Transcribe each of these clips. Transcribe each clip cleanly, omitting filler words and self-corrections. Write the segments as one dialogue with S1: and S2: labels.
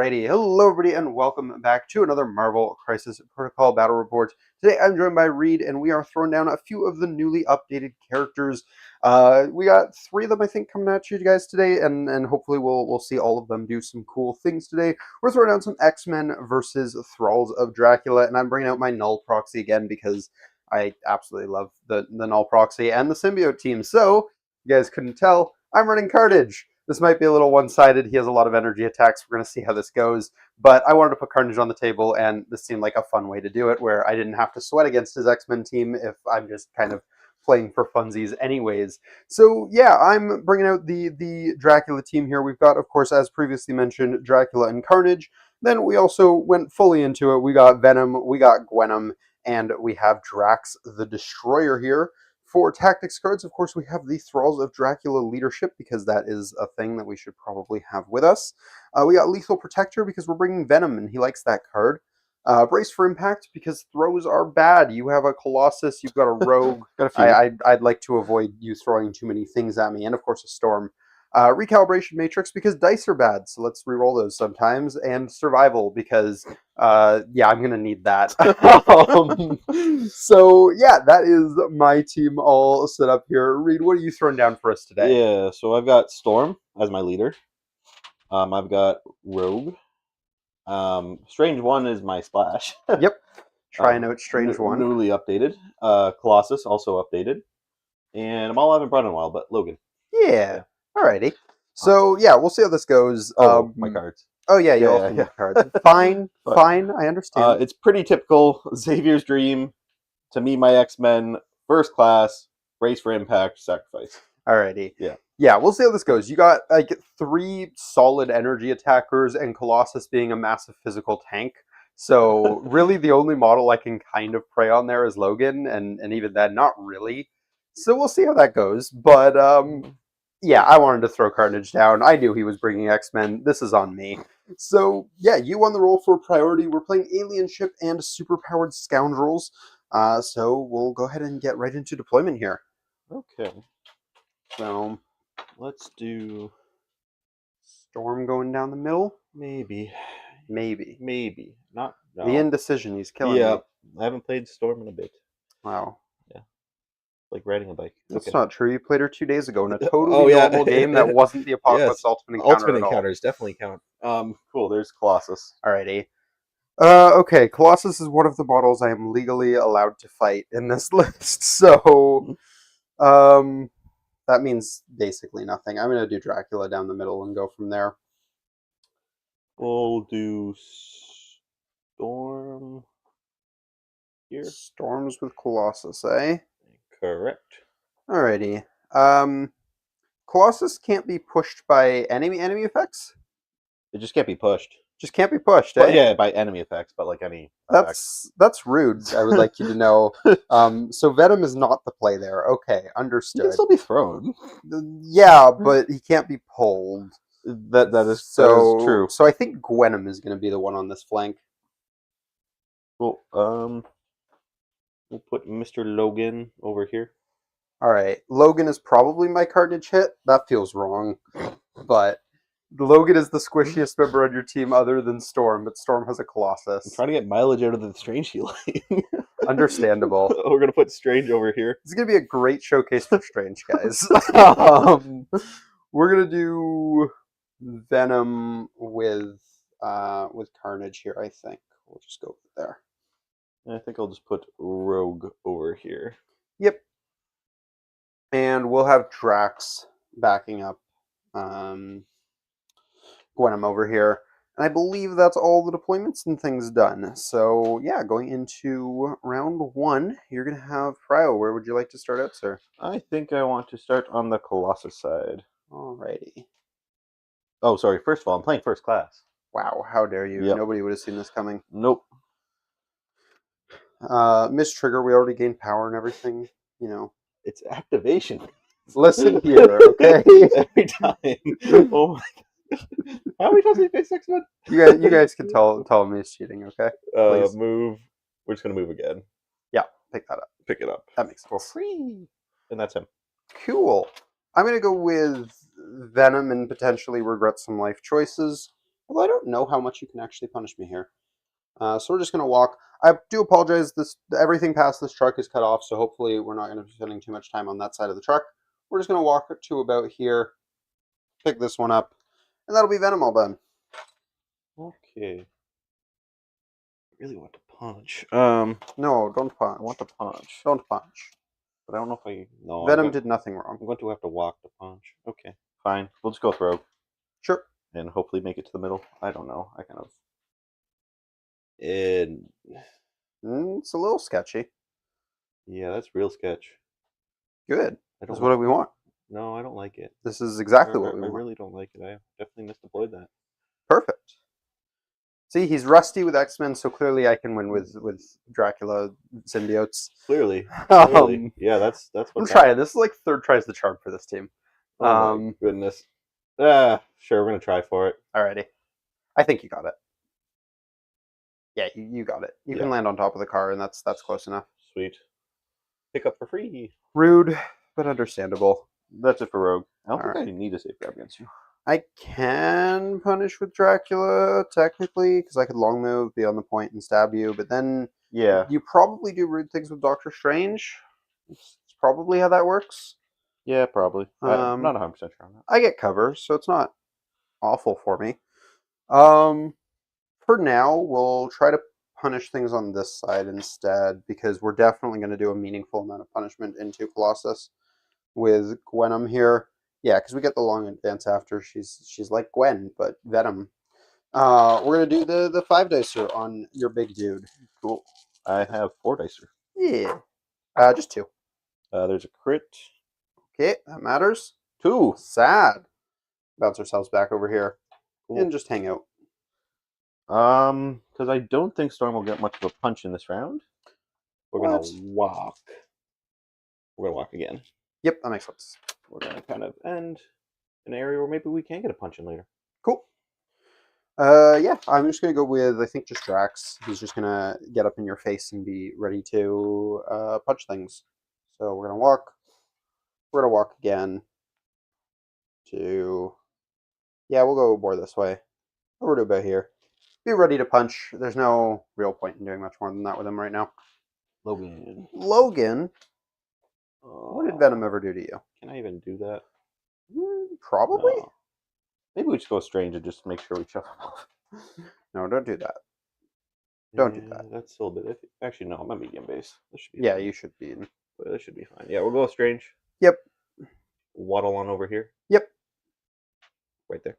S1: Alrighty, hello everybody and welcome back to another Marvel Crisis Protocol Battle Report. Today I'm joined by Reed and we are throwing down a few of the newly updated characters. We got 3 of them I think coming at you guys today and hopefully we'll see all of them do some cool things today. We're throwing down some X-Men versus Thralls of Dracula, and I'm bringing out my Knull proxy again because I absolutely love the Knull proxy and the Symbiote team. So, you guys couldn't tell, I'm running Carnage. This might be a little one-sided. He has a lot of energy attacks. We're going to see how this goes. But I wanted to put Carnage on the table, and this seemed like a fun way to do it, where I didn't have to sweat against his X-Men team if I'm just kind of playing for funsies anyways. So, yeah, I'm bringing out the Dracula team here. We've got, of course, as previously mentioned, Dracula and Carnage. Then we also went fully into it. We got Venom, we got Gwenom, and we have Drax the Destroyer here. For tactics cards, of course, we have the Thralls of Dracula leadership, because that is a thing that we should probably have with us. We got Lethal Protector, because we're bringing Venom, and he likes that card. Brace for Impact, because throws are bad. You have a Colossus, you've got a Rogue.
S2: Got a few.
S1: I'd like to avoid you throwing too many things at me, and of course a Storm. Recalibration Matrix, because dice are bad, so let's re-roll those sometimes. And Survival, because, yeah, I'm going to need that. So, yeah, that is my team all set up here. Reed, what are you throwing down for us today?
S2: Yeah, so I've got Storm as my leader. I've got Rogue. Strange One is my splash.
S1: Yep. Trying out Strange One.
S2: Newly updated. Colossus also updated. And I'm all I haven't brought in a while, but Logan.
S1: Yeah. Alrighty. So, yeah, we'll see how this goes.
S2: My cards.
S1: Oh, yeah, you also need cards. Fine, fine, I understand.
S2: It's pretty typical. Xavier's Dream. To me, my X-Men, first class, brace for impact, sacrifice.
S1: Alrighty.
S2: Yeah.
S1: Yeah, we'll see how this goes. You got, like, 3 solid energy attackers, and Colossus being a massive physical tank. So, really, the only model I can kind of prey on there is Logan, and even then, not really. So, we'll see how that goes. But, yeah, I wanted to throw Carnage down. I knew he was bringing X-Men. This is on me. So, yeah, you won the role for priority. We're playing Alien Ship and Superpowered Scoundrels. So, we'll go ahead and get right into deployment here.
S2: Okay.
S1: So,
S2: let's do
S1: Storm going down the middle?
S2: maybe. Not no.
S1: The indecision, he's killing me.
S2: I haven't played Storm in a bit.
S1: Wow.
S2: Yeah. Like riding a bike.
S1: That's not true. You played her 2 days ago in a totally normal game that wasn't the Apocalypse Ultimate Encounter
S2: Ultimate
S1: at all.
S2: Encounters definitely count. Cool, there's Colossus.
S1: Alrighty. Okay, Colossus is one of the models I am legally allowed to fight in this list, so, that means basically nothing. I'm going to do Dracula down the middle and go from there.
S2: We'll do Storm here.
S1: Storms with Colossus, eh?
S2: Correct.
S1: Alrighty. Colossus can't be pushed by enemy effects?
S2: It just can't be pushed.
S1: Just can't be pushed, eh?
S2: Well, yeah, by enemy effects, but like any
S1: That's rude, I would like you to know. So Venom is not the play there. Okay, understood.
S2: He can still be thrown.
S1: Yeah, but he can't be pulled.
S2: That is true.
S1: So I think Gwenom is going to be the one on this flank.
S2: Well, we'll put Mr. Logan over here.
S1: All right, Logan is probably my Carnage hit. That feels wrong, but Logan is the squishiest member on your team other than Storm, but Storm has a Colossus.
S2: I'm trying to get mileage out of the Strange healing.
S1: Understandable.
S2: We're going to put Strange over here.
S1: It's going to be a great showcase for Strange, guys. We're going to do Venom with Carnage here, I think. We'll just go there.
S2: I think I'll just put Rogue over here.
S1: Yep. And we'll have Drax backing up Gwenom over here. And I believe that's all the deployments and things done. So, yeah, going into round 1, you're going to have Prio. Where would you like to start out, sir?
S2: I think I want to start on the Colossus side.
S1: Alrighty.
S2: Oh, sorry. First of all, I'm playing first class.
S1: Wow, how dare you.
S2: Yep.
S1: Nobody would have seen this coming.
S2: Nope.
S1: Miss Trigger, we already gained power and everything, you know.
S2: It's activation.
S1: Listen here, okay?
S2: Every time. Oh my god. How many times have you faced X-Men?
S1: You guys can tell me it's cheating, okay? Please.
S2: Move. We're just going to move again.
S1: Yeah, pick that up.
S2: Pick it up.
S1: That makes sense.
S2: Free. And that's him.
S1: Cool. I'm going to go with Venom and potentially regret some life choices. Although I don't know how much you can actually punish me here. So we're just going to walk. I do apologize. Everything past this truck is cut off, so hopefully we're not going to be spending too much time on that side of the truck. We're just going to walk to about here, pick this one up, and that'll be Venom all done.
S2: Okay. I really want to punch.
S1: No, don't punch.
S2: I want to punch,
S1: Don't punch.
S2: but I don't know if I. No,
S1: Venom did nothing wrong.
S2: I'm going to have to walk to punch. Okay, fine. We'll just go throw
S1: Sure.
S2: and hopefully make it to the middle. I don't know. I kind of. And
S1: It's a little sketchy.
S2: yeah, that's real sketch.
S1: Good.
S2: I
S1: That's
S2: don't.
S1: what we want.
S2: No, I don't like it.
S1: This is exactly what we
S2: I
S1: want.
S2: really don't like it. I definitely misdeployed that.
S1: Perfect. See, he's rusty with X-Men, so clearly I can win with Dracula symbiotes.
S2: Clearly. Yeah, that's
S1: I'm
S2: what.
S1: trying. This is like third tries the charm for this team.
S2: Oh my goodness. Sure, we're gonna try for it.
S1: Alrighty. I think you got it. Yeah, you got it. You can land on top of the car, and that's close enough.
S2: Sweet. Pick up for free.
S1: Rude, but understandable.
S2: That's it for Rogue. I don't think I need to save grab against you.
S1: I can punish with Dracula, technically, because I could long move, be on the point, and stab you, but then you probably do rude things with Doctor Strange. It's probably how that works.
S2: Yeah, probably. I'm not 100% sure on that.
S1: I get cover, so it's not awful for me. For now, we'll try to punish things on this side instead, because we're definitely going to do a meaningful amount of punishment into Colossus with Gwenum here. Yeah, because we get the long advance after. She's like Gwen, but Venom. We're gonna do the 5-dicer on your big dude.
S2: Cool. I have 4-dicer.
S1: Yeah. Just 2.
S2: There's a crit.
S1: Okay, that matters.
S2: 2.
S1: Sad. Bounce ourselves back over here.
S2: Cool.
S1: And just hang out.
S2: Because I don't think Storm will get much of a punch in this round. We're gonna walk. We're gonna walk again.
S1: Yep, that makes sense.
S2: We're gonna kind of end an area where maybe we can get a punch in later.
S1: Cool. Yeah, I'm just gonna go with, I think, just Drax. He's just gonna get up in your face and be ready to punch things. So we're gonna walk. We're gonna walk again. Yeah, we'll go more this way. Over to about here. Be ready to punch. There's no real point in doing much more than that with him right now.
S2: Logan.
S1: What did Venom ever do to you?
S2: Can I even do that?
S1: Probably.
S2: No. Maybe we just go strange and just make sure we chuck him off.
S1: No, don't do that. Don't do that.
S2: That's still a bit iffy. Actually, no, I'm a medium base. This should be
S1: yeah,
S2: fine.
S1: you should be.
S2: This should be fine. Yeah, we'll go strange.
S1: Yep.
S2: Waddle on over here.
S1: Yep.
S2: Right there.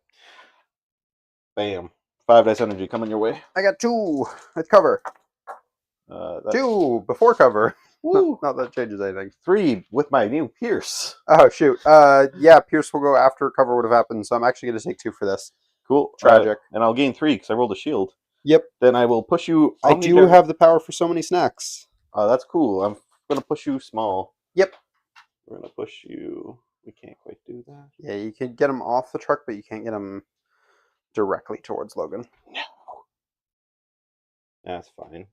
S2: Bam. 5 dice energy coming your way.
S1: I got 2 with cover. 2 before cover.
S2: Woo.
S1: Not that changes anything.
S2: 3 with my new Pierce.
S1: Oh, shoot. Yeah, Pierce will go after cover would have happened, so I'm actually going to take 2 for this.
S2: Cool.
S1: Tragic.
S2: And I'll gain 3 because I rolled a shield.
S1: Yep.
S2: Then I will push you.
S1: I do have the power for so many snacks.
S2: That's cool. I'm going to push you small.
S1: Yep.
S2: We're going to push you. We can't quite do that.
S1: Yeah, you can get him off the truck, but you can't get him directly towards Logan.
S2: No. That's fine.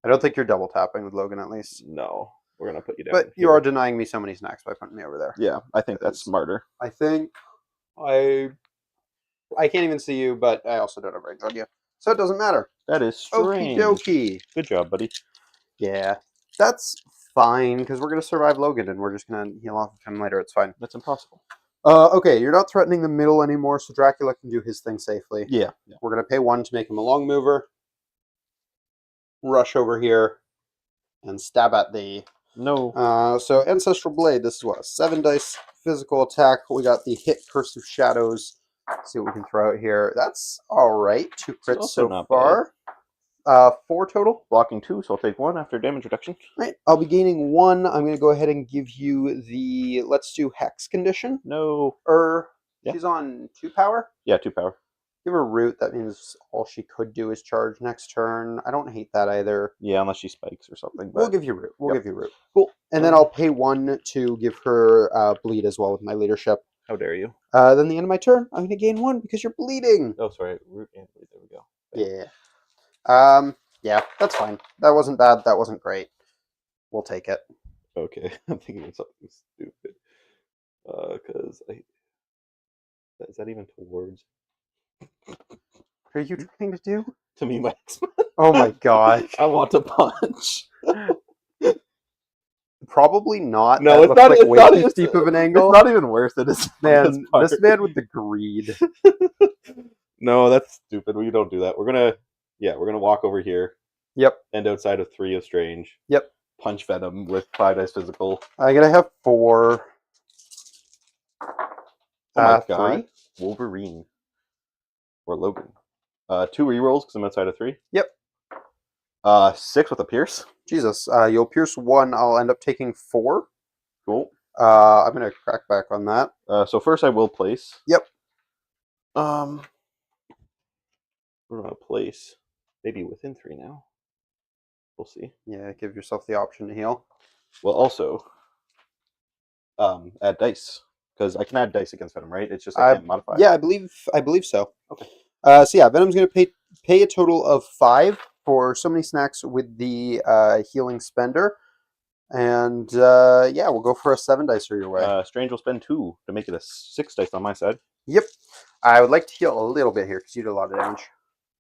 S1: I don't think you're double tapping with Logan, at least.
S2: No. We're going to put you down.
S1: But you are denying me so many snacks by putting me over there.
S2: Yeah, I think that's smarter.
S1: I think I can't even see you, but I also don't have range on you. So it doesn't matter.
S2: That is strange.
S1: Okie dokie.
S2: Good job, buddy.
S1: Yeah, that's fine, because we're going to survive Logan, and we're just going to heal off of him later. It's fine.
S2: That's impossible.
S1: Okay, you're not threatening the middle anymore, so Dracula can do his thing safely.
S2: Yeah.
S1: We're going to pay 1 to make him a long mover. Rush over here and stab at thee.
S2: No.
S1: So Ancestral Blade, this is what, a 7 dice physical attack. We got the hit Curse of Shadows. Let's see what we can throw out here. That's alright. 2 crits so far. 4 total.
S2: Blocking 2, so I'll take 1 after damage reduction.
S1: Right. I'll be gaining 1. I'm going to go ahead and give you the, let's do Hex condition.
S2: No.
S1: She's on 2 power?
S2: Yeah, 2 power.
S1: Give her root. That means all she could do is charge next turn. I don't hate that either.
S2: Yeah, unless she spikes or something. But...
S1: We'll give you root. We'll give you root. Cool. And then I'll pay 1 to give her bleed as well with my leadership.
S2: How dare you?
S1: Then the end of my turn, I'm going to gain 1 because you're bleeding.
S2: Oh, sorry. Root and bleed. There we go.
S1: Yeah. Yeah, that's fine. That wasn't bad. That wasn't great. We'll take it.
S2: Okay. I'm thinking of something stupid. Because is that even towards?
S1: What are you trying to do?
S2: To me, my
S1: Oh my gosh.
S2: I want to punch.
S1: Probably not.
S2: No,
S1: That
S2: it's
S1: looks
S2: not.
S1: like
S2: It's
S1: way
S2: not.
S1: too steep of an
S2: It's
S1: angle.
S2: not even worth it. It's the funniest
S1: Man,
S2: part.
S1: this man with the greed.
S2: No, that's stupid. We don't do that. We're gonna walk over here
S1: Yep,
S2: and outside of 3 of strange,
S1: yep.
S2: punch Venom with 5 dice physical.
S1: I'm gonna have 4.
S2: Oh my
S1: 3.
S2: god, Wolverine or Logan. 2 rerolls because I'm outside of 3.
S1: Yep.
S2: 6 with a pierce.
S1: Jesus, you'll pierce 1. I'll end up taking 4.
S2: Cool.
S1: I'm gonna crack back on that.
S2: So first I will place.
S1: Yep.
S2: We're gonna place maybe within 3 now. We'll see.
S1: Yeah, give yourself the option to heal.
S2: We'll also add dice because I can add dice against Venom, right? It's just I can't modify.
S1: Yeah, I believe so.
S2: Okay.
S1: So yeah, Venom's gonna pay a total of 5 for so many snacks with the healing spender, and yeah, we'll go for a 7 dicer your way.
S2: Strange will spend 2 to make it a 6 dice on my side.
S1: Yep. I would like to heal a little bit here because you did a lot of damage.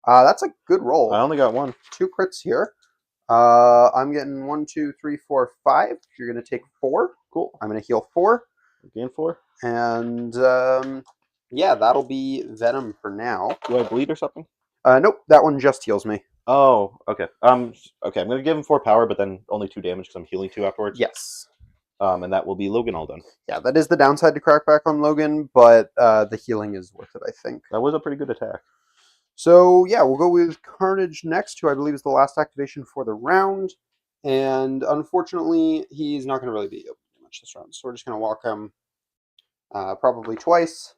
S1: That's a good roll.
S2: I only got 1.
S1: 2 crits here. I'm getting 1, 2, 3, 4, 5. You're gonna take 4.
S2: Cool.
S1: I'm gonna heal 4.
S2: Gain 4.
S1: And yeah, that'll be Venom for now.
S2: Do I bleed or something?
S1: Nope, that one just heals me.
S2: Oh, okay. Okay. I'm gonna give him 4 power, but then only 2 damage because I'm healing 2 afterwards.
S1: Yes.
S2: And that will be Logan all done.
S1: Yeah, that is the downside to crackback on Logan, but the healing is worth it, I think.
S2: That was a pretty good attack.
S1: So yeah, we'll go with Carnage next, who I believe is the last activation for the round. And unfortunately, he's not going to really be able to do much this round. So we're just going to walk him probably twice.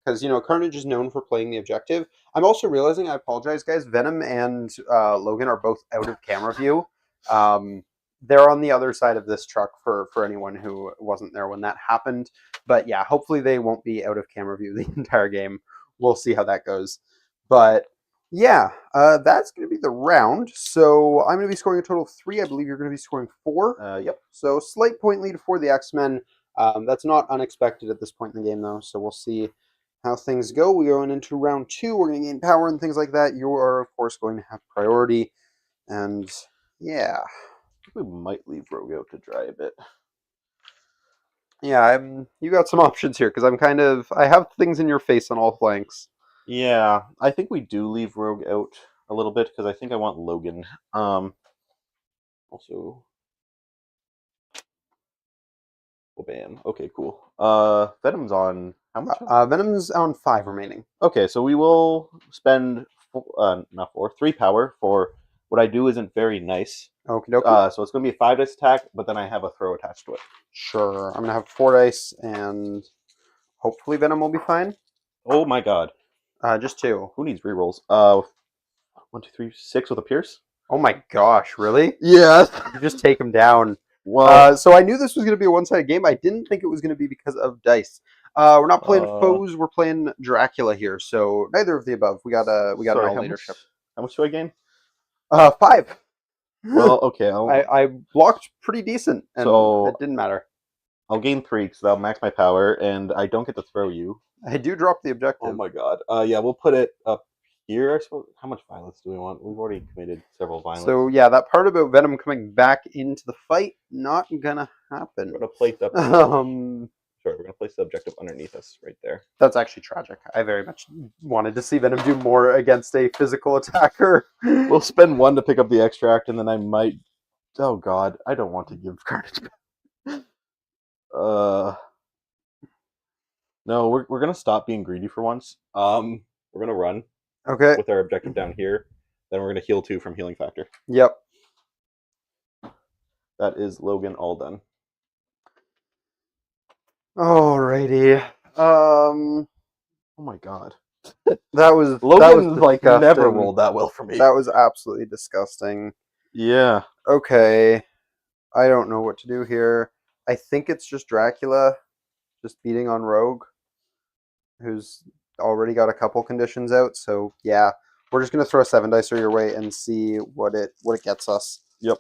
S1: Because, you know, Carnage is known for playing the objective. I'm also realizing, I apologize, guys, Venom and Logan are both out of camera view. They're on the other side of this truck for anyone who wasn't there when that happened. But yeah, hopefully they won't be out of camera view the entire game. We'll see how that goes. But yeah, that's going to be the round. So I'm going to be scoring a total of 3. I believe you're going to be scoring 4.
S2: Yep.
S1: So slight point lead for the X-Men. That's not unexpected at this point in the game, though. So we'll see how things go. We're going into round 2. We're going to gain power and things like that. You are, of course, going to have priority. And yeah.
S2: We might leave Rogue out to dry a bit.
S1: Yeah, you got some options here because I have things in your face on all flanks.
S2: Yeah, I think we do leave Rogue out a little bit because I think I want Logan. Also, oh, bam. Okay, cool. Venom's on how much?
S1: Venom's on 5 remaining.
S2: Okay, so we will spend not 4, 3 power for what I do isn't very nice.
S1: Okie dokie.
S2: So it's going to be a 5 dice attack, but then I have a throw attached to it.
S1: Sure. I'm going to have 4 dice, and hopefully Venom will be fine.
S2: Oh my god.
S1: Just 2.
S2: Who needs rerolls? 1, 2, 3, 6 with a pierce?
S1: Oh my gosh, really?
S2: Yeah.
S1: You just take him down.
S2: Well,
S1: so I knew this was going to be a one-sided game. I didn't think it was going to be because of dice. We're not playing foes. We're playing Dracula here. So neither of the above. We got no leadership.
S2: How much do I gain?
S1: 5.
S2: Well, okay.
S1: I blocked pretty decent, and
S2: so
S1: it didn't matter.
S2: I'll gain 3 because that'll max my power, and I don't get to throw you.
S1: I do drop the objective.
S2: Oh my god. Yeah, we'll put it up here, I suppose. How much violence do we want? We've already committed several violence.
S1: So yeah, that part about Venom coming back into the fight, not gonna happen.
S2: We're gonna place up. Sure, we're gonna place the objective underneath us, right there.
S1: That's actually tragic. I very much wanted to see Venom do more against a physical attacker.
S2: We'll spend 1 to pick up the extract, and then I might. Oh god, I don't want to give Carnage. No, we're gonna stop being greedy for once. We're gonna run.
S1: Okay.
S2: With our objective down here, then we're gonna heal 2 from healing factor.
S1: Yep.
S2: That is Logan all done.
S1: Alrighty.
S2: Oh my god.
S1: That was
S2: Logan like never rolled that well for me.
S1: That was absolutely disgusting.
S2: Yeah.
S1: Okay. I don't know what to do here. I think it's just Dracula just beating on Rogue, who's already got a couple conditions out. So yeah, we're just gonna throw a 7 dicer your way and see what it gets us.
S2: Yep.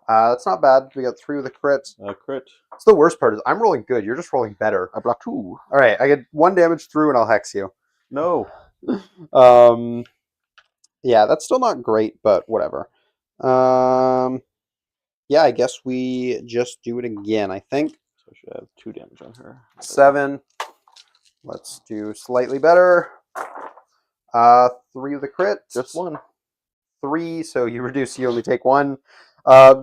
S1: That's not bad. We got 3 with a crit.
S2: Crit.
S1: It's the worst part is I'm rolling good. You're just rolling better.
S2: I block 2.
S1: All right, I get 1 damage through, and I'll hex you.
S2: No.
S1: Yeah, that's still not great, but whatever. Yeah, I guess we just do it again, I think.
S2: So I should have 2 damage on her.
S1: 7. Let's do slightly better. 3 with a crit.
S2: Just 1.
S1: 3, so you reduce, you only take 1.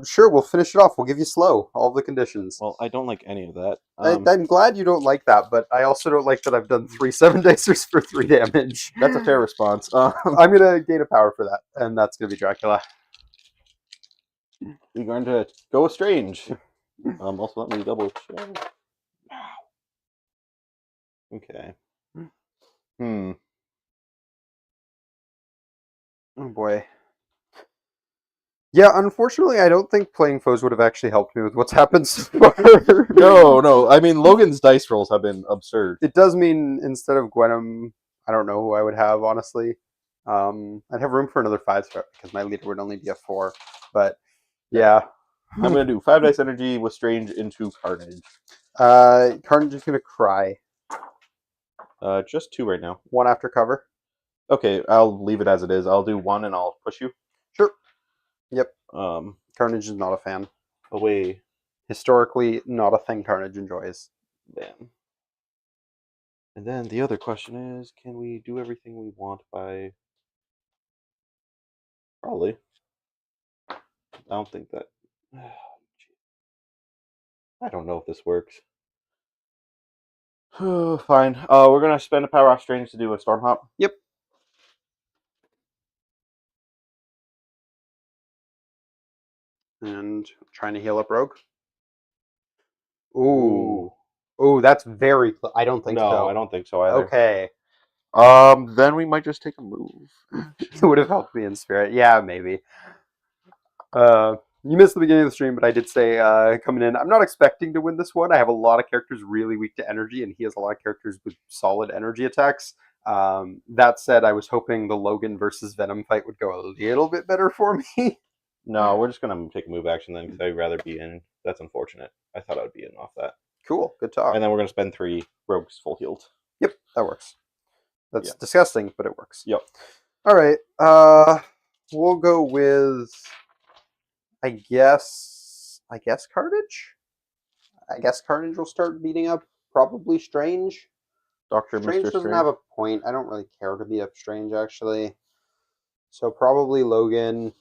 S1: Sure, we'll finish it off. We'll give you slow, all the conditions.
S2: Well, I don't like any of that.
S1: I'm glad you don't like that, but I also don't like that I've done 3 7 dicers for 3 damage.
S2: That's a fair response.
S1: I'm going to gain a power for that, and that's going to be Dracula.
S2: You're going to go strange. Also, let me double check. Okay. Hmm.
S1: Oh boy. Yeah, unfortunately, I don't think playing foes would have actually helped me with what's happened so far.
S2: No. I mean, Logan's dice rolls have been absurd.
S1: It does mean instead of Gwenum, I don't know who I would have, honestly. I'd have room for another 5-star because my leader would only be a 4. But yeah.
S2: I'm going to do 5 dice energy with strange into Carnage.
S1: Carnage is going to cry.
S2: Just 2 right now.
S1: 1 after cover.
S2: Okay, I'll leave it as it is. I'll do 1 and I'll push you.
S1: Sure. Yep.
S2: Um,
S1: Carnage is not a fan.
S2: Away.
S1: Historically, not a thing Carnage enjoys.
S2: Bam. And then the other question is, can we do everything we want by... Probably. I don't think that... I don't know if this works. Fine. We're going to spend a power off strange to do a storm hop.
S1: Yep. And trying to heal up Rogue. Ooh. Ooh, that's very... I don't think so.
S2: No, I don't think so either.
S1: Okay.
S2: Then we might just take a move.
S1: It would have helped me in spirit. Yeah, maybe. You missed the beginning of the stream, but I did say coming in, I'm not expecting to win this one. I have a lot of characters really weak to energy, and he has a lot of characters with solid energy attacks. That said, I was hoping the Logan versus Venom fight would go a little bit better for me.
S2: No, we're just going to take a move action then, because I'd rather be in. That's unfortunate. I thought I would be in off that.
S1: Cool, good talk.
S2: And then we're going to spend 3 rogues full healed.
S1: Yep, that works. That's disgusting, but it works.
S2: Yep.
S1: All right, we'll go with... I guess Carnage? I guess Carnage will start beating up probably Strange. Strange
S2: Mr.
S1: doesn't have a point. I don't really care to beat up Strange, actually. So probably Logan.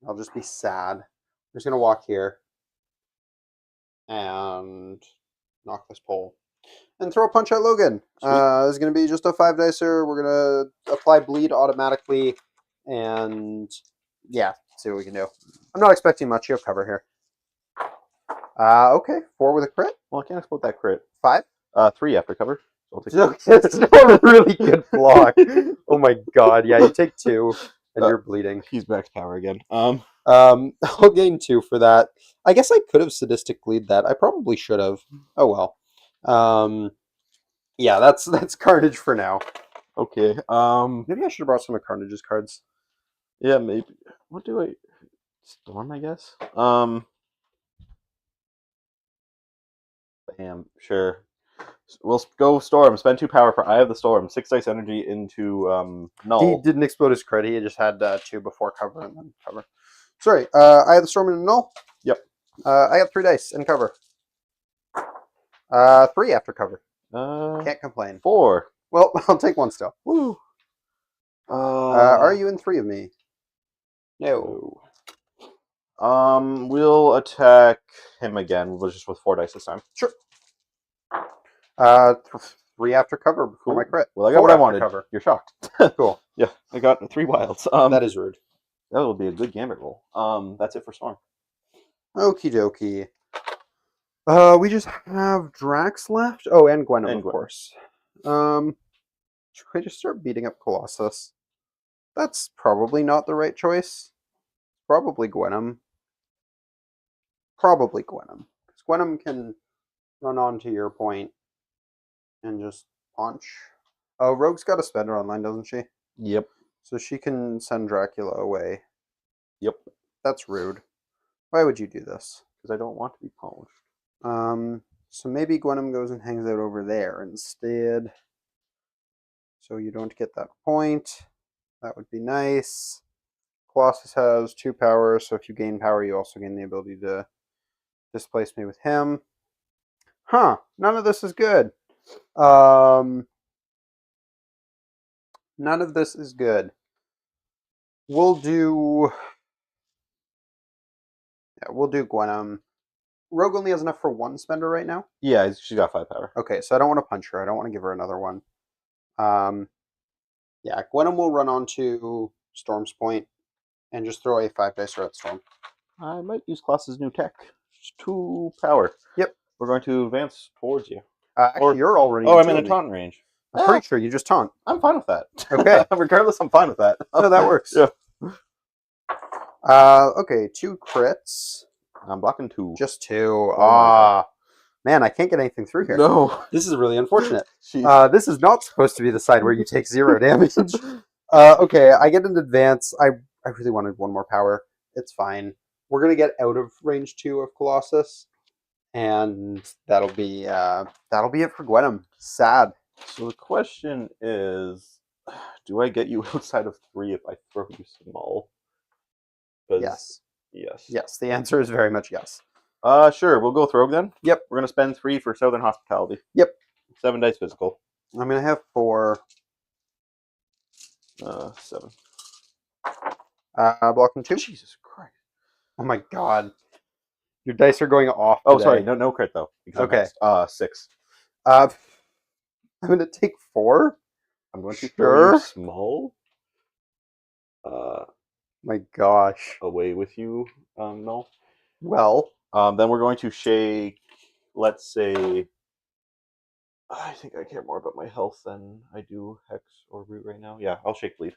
S1: I'll just be sad. I'm just going to walk here and knock this pole. And throw a punch at Logan. This is going to be just a 5-dicer. We're going to apply bleed automatically. And yeah, see what we can do. I'm not expecting much. You have cover here. Okay, 4 with a crit.
S2: Well, I can't explode that crit.
S1: 5?
S2: 3 after cover.
S1: So it's a really good block. Oh my god, yeah, you take 2 and you're bleeding.
S2: He's max power again.
S1: I'll gain 2 for that. I guess I could have sadistic bleed that. I probably should have. Oh well. Yeah, that's Carnage for now.
S2: Okay.
S1: Maybe I should have brought some of Carnage's cards.
S2: Yeah, maybe. What do I... Storm, I guess? Bam, sure. We'll go Storm. Spend 2 power for Eye of the Storm. 6 dice energy into Null.
S1: He didn't explode his crit. He just had 2 before cover and then cover. Sorry, Eye of the Storm and Null?
S2: Yep.
S1: I got 3 dice and cover. 3 after cover. Can't complain.
S2: 4.
S1: Well, I'll take 1 still.
S2: Woo.
S1: Are you in 3 of me? No.
S2: We'll attack him again, but just with 4 dice this time.
S1: Sure. 3 after cover before my crit.
S2: Well, I got what I wanted.
S1: Cover.
S2: You're shocked.
S1: Cool.
S2: Yeah, I got 3 wilds.
S1: That is rude.
S2: That will be a good gambit roll. That's it for Storm.
S1: Okie dokie. We just have Drax left. Oh, and Gwenum, of course. Should I just start beating up Colossus? That's probably not the right choice. Probably Gwenum. Probably Gwenum. Because Gwenum can run onto your point and just punch. Oh, Rogue's got a spender online, doesn't she?
S2: Yep.
S1: So she can send Dracula away.
S2: Yep.
S1: That's rude. Why would you do this?
S2: Because I don't want to be polished.
S1: So maybe Gwenum goes and hangs out over there instead. So you don't get that point. That would be nice. Colossus has 2 power, so if you gain power, you also gain the ability to displace me with him. Huh, none of this is good. None of this is good. We'll do... Yeah, we'll do Gwenum. Rogue only has enough for 1 spender right now?
S2: Yeah, she's got 5 power.
S1: Okay, so I don't want to punch her. I don't want to give her another one. Yeah, Gwenum will run onto Storm's Point and just throw a 5 dice at Storm.
S2: I might use Colossus' new tech. It's 2 power.
S1: Yep.
S2: We're going to advance towards you.
S1: Actually, you're already.
S2: Oh, I'm in a taunt range.
S1: I'm pretty sure you just taunt.
S2: I'm fine with that.
S1: Okay.
S2: Regardless, I'm fine with that.
S1: No, that works.
S2: Yeah.
S1: Okay, 2 crits.
S2: I'm blocking 2.
S1: Just 2.
S2: my
S1: Man, I can't get anything through here.
S2: No.
S1: This is really unfortunate.
S2: Jeez.
S1: This is not supposed to be the side where you take 0 damage. Okay, I get an advance. I really wanted 1 more power. It's fine. We're gonna get out of range 2 of Colossus, and that'll be it for Gwenum. Sad.
S2: So the question is, do I get you outside of 3 if I throw you small?
S1: Yes.
S2: Yes.
S1: Yes. The answer is very much yes.
S2: Sure. We'll go with Rogue then.
S1: Yep.
S2: We're gonna spend 3 for Southern Hospitality.
S1: Yep.
S2: 7 dice physical.
S1: I'm gonna have 4.
S2: 7.
S1: Blocking 2.
S2: Jesus Christ.
S1: Oh my god. Your dice are going off.
S2: Oh,
S1: today.
S2: sorry. No crit though.
S1: Okay.
S2: 6.
S1: I'm gonna take 4.
S2: I'm going to throw you small.
S1: My gosh.
S2: Away with you, Null.
S1: Well.
S2: Then we're going to shake. Let's say. I think I care more about my health than I do Hex or Root right now. Yeah, I'll shake Bleed.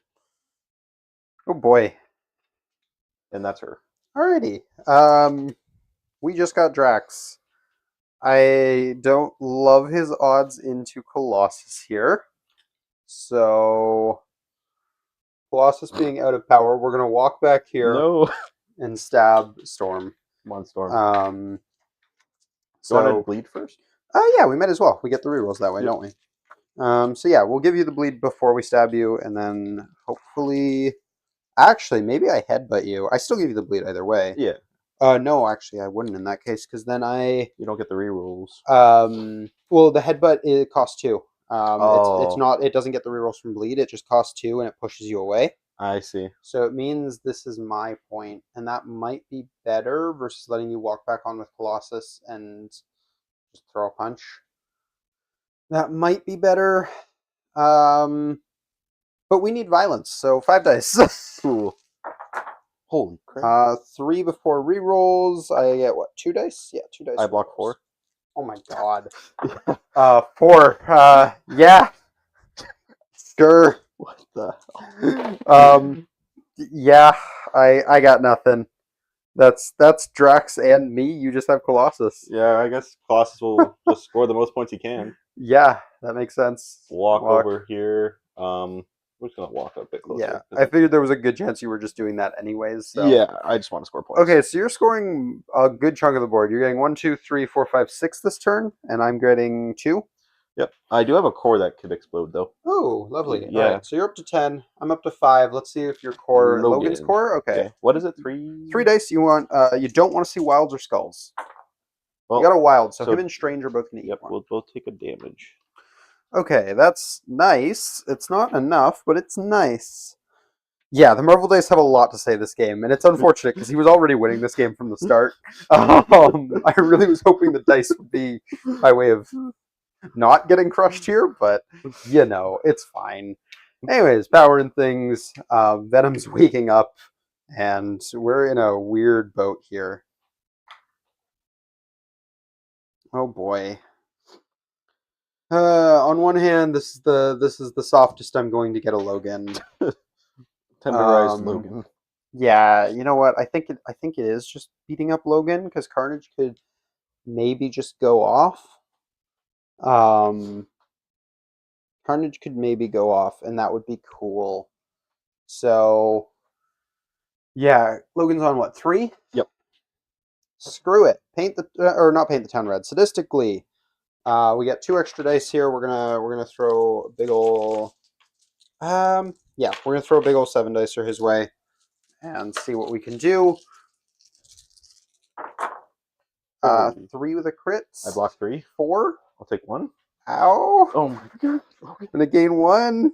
S1: Oh boy.
S2: And that's her.
S1: Alrighty. We just got Drax. I don't love his odds into Colossus here. So Colossus being out of power, we're gonna walk back here and stab Storm.
S2: Come on, Storm.
S1: So
S2: you want to bleed first?
S1: Yeah, we might as well. We get the rerolls that way, don't we? So yeah, we'll give you the bleed before we stab you, and then hopefully, actually, maybe I headbutt you. I still give you the bleed either way.
S2: Yeah.
S1: No, actually, I wouldn't in that case, because then you
S2: don't get the rerolls.
S1: Well, the headbutt it costs 2. It's not. It doesn't get the rerolls from bleed. It just costs 2, and it pushes you away.
S2: I see.
S1: So it means this is my point, and that might be better versus letting you walk back on with Colossus and just throw a punch. That might be better. But we need violence, so 5 dice.
S2: Cool. Holy crap.
S1: 3 before rerolls. I get what? 2 dice? Yeah, 2 dice.
S2: I block 4.
S1: Oh my god. 4. Yeah. Sure.
S2: What the hell?
S1: Yeah, I got nothing. That's Drax and me. You just have Colossus.
S2: Yeah, I guess Colossus will just score the most points he can.
S1: Yeah, that makes sense.
S2: Walk over here. We're just gonna walk a bit closer.
S1: Yeah, I figured there was a good chance you were just doing that anyways. So.
S2: Yeah, I just want to score points.
S1: Okay, so you're scoring a good chunk of the board. You're getting 1, 2, 3, 4, 5, 6 this turn, and I'm getting 2.
S2: Yep, I do have a core that could explode though.
S1: Oh, lovely.
S2: Yeah.
S1: All right, so you're up to 10. I'm up to 5. Let's see if your core, Logan's core. Okay.
S2: What is it? 3.
S1: 3 dice. You want? You don't want to see wilds or skulls.
S2: Well,
S1: you got a wild, so him and Strange are both gonna eat.
S2: Yep,
S1: one.
S2: we'll both take a damage.
S1: Okay, that's nice. It's not enough, but it's nice. Yeah, the Marvel dice have a lot to say this game, and it's unfortunate because he was already winning this game from the start. I really was hoping the dice would be by way of not getting crushed here, but you know, it's fine. Anyways, power and things. Venom's waking up, and we're in a weird boat here. Oh boy. On one hand, this is the softest I'm going to get a Logan.
S2: Tenderized Logan.
S1: Yeah, you know what? I think it is just beating up Logan because Carnage could maybe just go off. Carnage could maybe go off, and that would be cool. So, yeah, Logan's on what, 3?
S2: Yep.
S1: Screw it. Paint the or not paint the town red. Sadistically. We got 2 extra dice here. We're gonna throw a big ol' Yeah, we're gonna throw a big old 7 dicer his way and see what we can do.
S2: Oh.
S1: 3 with a crit.
S2: I block 3.
S1: 4.
S2: I'll take 1.
S1: Ow!
S2: Oh my god.
S1: I'm gonna gain 1.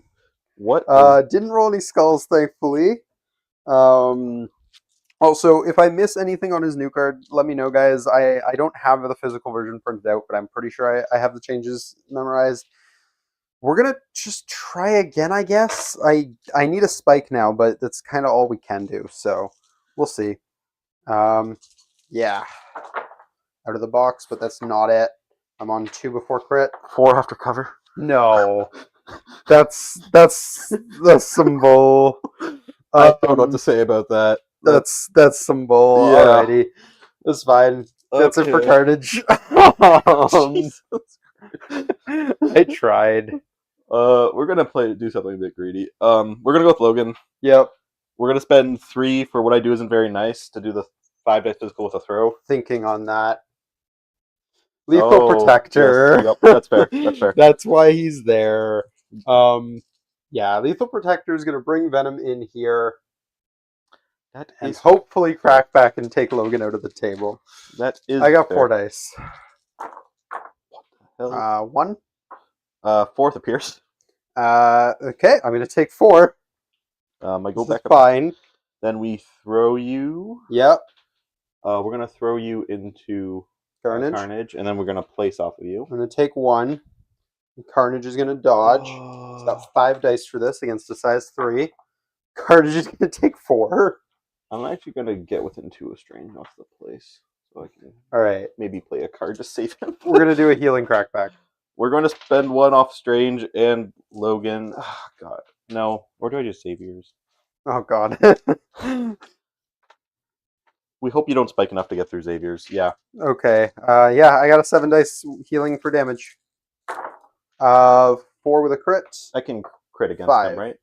S2: What?
S1: Didn't roll any skulls, thankfully. Also, if I miss anything on his new card, let me know, guys. I don't have the physical version printed out, but I'm pretty sure I have the changes memorized. We're gonna just try again, I guess. I need a spike now, but that's kind of all we can do, so we'll see. Yeah, out of the box, but that's not it. I'm on 2 before crit.
S2: 4 after cover.
S1: No, that's some bull.
S2: I don't know what to say about that.
S1: That's some bull.
S2: Yeah.
S1: Alrighty, that's fine. That's it for carnage. I tried.
S2: We're gonna do something a bit greedy. We're gonna go with Logan.
S1: Yep.
S2: We're gonna spend 3 for what I do isn't very nice to do the 5 dice physical with a throw.
S1: Thinking on that. Lethal Protector.
S2: Yes, yep, that's fair. That's fair.
S1: That's why he's there. Yeah, Lethal Protector is gonna bring Venom in here. And hopefully crack back and take Logan out of the table.
S2: That is.
S1: I got
S2: fair.
S1: 4 dice.
S2: What the hell?
S1: 1.
S2: 4th appears.
S1: Okay, I'm gonna take 4.
S2: I go back up.
S1: Fine.
S2: Then we throw you.
S1: Yep.
S2: We're gonna throw you into Carnage, and then we're gonna place off of you.
S1: I'm gonna take 1. Carnage is gonna dodge. He's got 5 dice for this against a size 3. Carnage is gonna take 4.
S2: I'm actually gonna get within 2 of Strange off the place, so I can.
S1: All right.
S2: Maybe play a card to save him.
S1: We're gonna do a healing crackback.
S2: We're going to spend 1 off Strange and Logan. Oh, God. No. Or do I just save yours?
S1: Oh, God.
S2: We hope you don't spike enough to get through Xavier's. Yeah.
S1: Okay. Yeah, I got a 7 dice healing for damage. 4 with a crit.
S2: I can crit against
S1: 5.
S2: them, right?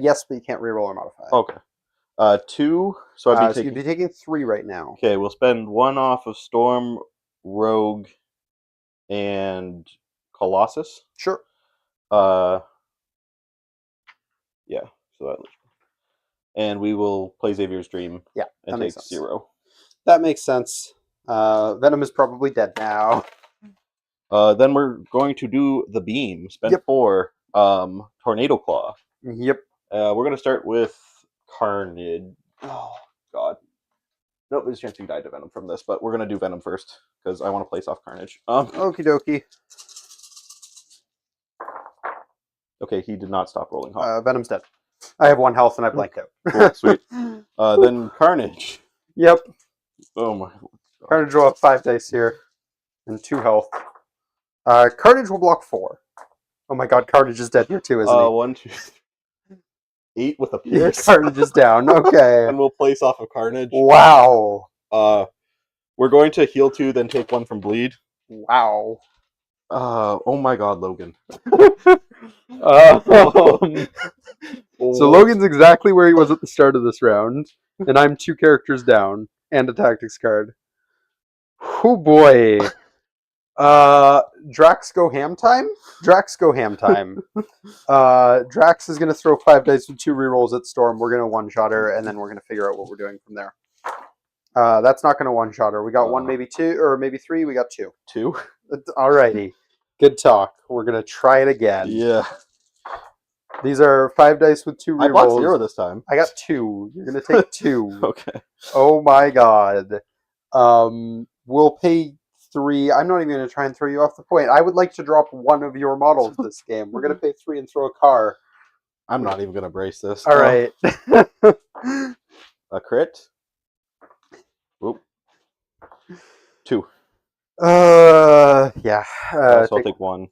S1: Yes, but you can't reroll or modify.
S2: Okay. 2. So I'd be
S1: so you'd be taking 3 right now.
S2: Okay, we'll spend 1 off of Storm, Rogue, and Colossus.
S1: Sure.
S2: Yeah. So that. And we will play Xavier's Dream.
S1: Yeah,
S2: and take 0.
S1: That makes sense. Venom is probably dead now.
S2: Then we're going to do the beam. Spend 4. Tornado Claw.
S1: Yep.
S2: We're going to start with Carnage. Oh, God. Nope, there's a chance you died to Venom from this, but we're going to do Venom first, because I want to place off Carnage.
S1: Okie dokie.
S2: Okay, he did not stop rolling hot.
S1: Venom's dead. I have 1 health and I blanked out.
S2: Cool, sweet. Then Carnage.
S1: Yep.
S2: Oh my God.
S1: Carnage will have 5 dice here and 2 health. Carnage will block 4. Oh my God, Carnage is dead here too, isn't he?
S2: 1, 2, 8 with a pierce.
S1: Carnage is down. Okay.
S2: And we'll place off of Carnage.
S1: Wow.
S2: We're going to heal 2, then take 1 from bleed.
S1: Wow.
S2: Oh my God, Logan.
S1: So Logan's exactly where he was at the start of this round, and I'm 2 characters down and a tactics card. Oh boy. Drax go ham time? Drax go ham time. Drax is going to throw 5 dice with 2 rerolls at Storm. We're going to one-shot her, and then we're going to figure out what we're doing from there. That's not going to one-shot her. We got 1, maybe 2, or maybe 3. We got 2.
S2: 2?
S1: Alrighty. Good talk. We're going to try it again.
S2: Yeah.
S1: These are 5 dice with 2 rerolls.
S2: I blocked 0 this time.
S1: I got 2. You're going to take 2.
S2: Okay.
S1: Oh my God. We'll pay 3. I'm not even going to try and throw you off the point. I would like to drop 1 of your models this game. We're going to pay 3 and throw a car.
S2: I'm not even going to brace this.
S1: All right.
S2: A crit. Oop. 2.
S1: Yeah.
S2: So I'll take 1.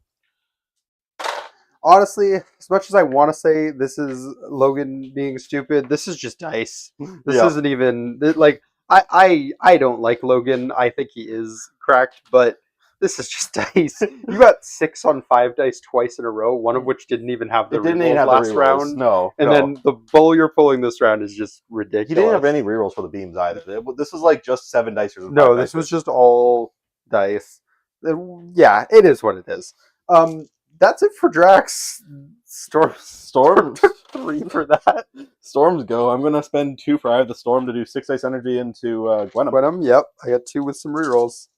S1: Honestly, as much as I want to say this is Logan being stupid, this is just dice. This isn't even like I don't like Logan. I think he is cracked, but this is just dice. You got 6 on 5 dice twice in a row, one of which didn't even have the rerolls last round.
S2: No.
S1: And then the bull you're pulling this round is just ridiculous.
S2: He didn't have any rerolls for the beams either. This was like just 7 dice.
S1: No, this was just all dice. Yeah, it is what it is. That's it for Drax.
S2: Storms.
S1: 3 for that.
S2: Storms go. I'm gonna spend 2 for I have the storm to do 6 dice energy into Gwenum.
S1: Gwenum, yep. I got 2 with some rerolls.